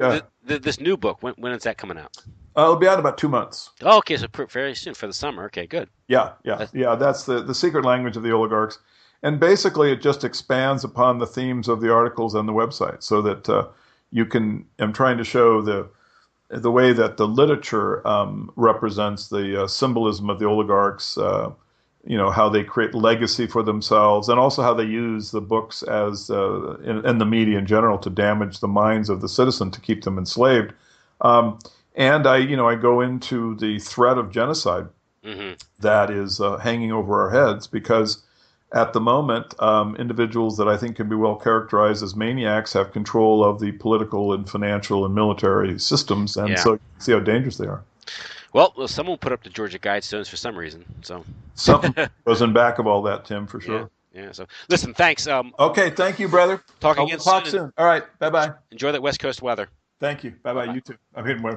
This new book, when is that coming out? It'll be out in about 2 months. Oh, okay, so very soon for the summer. Okay, good. Yeah. That's the secret language of the oligarchs, and basically it just expands upon the themes of the articles on the website, so that you can. I'm trying to show the way that the literature represents the symbolism of the oligarchs. How they create legacy for themselves, and also how they use the books as and the media in general to damage the minds of the citizen to keep them enslaved. And I go into the threat of genocide that is hanging over our heads, because at the moment, individuals that I think can be well characterized as maniacs have control of the political and financial and military systems, and so you can see how dangerous they are. Well, someone put up the Georgia Guidestones for some reason, so something was in back of all that, Tim, for sure. Yeah. So listen, thanks. Okay, thank you, brother. Talk again soon. All right, bye-bye. Enjoy that West Coast weather. Thank you. Bye-bye. You too.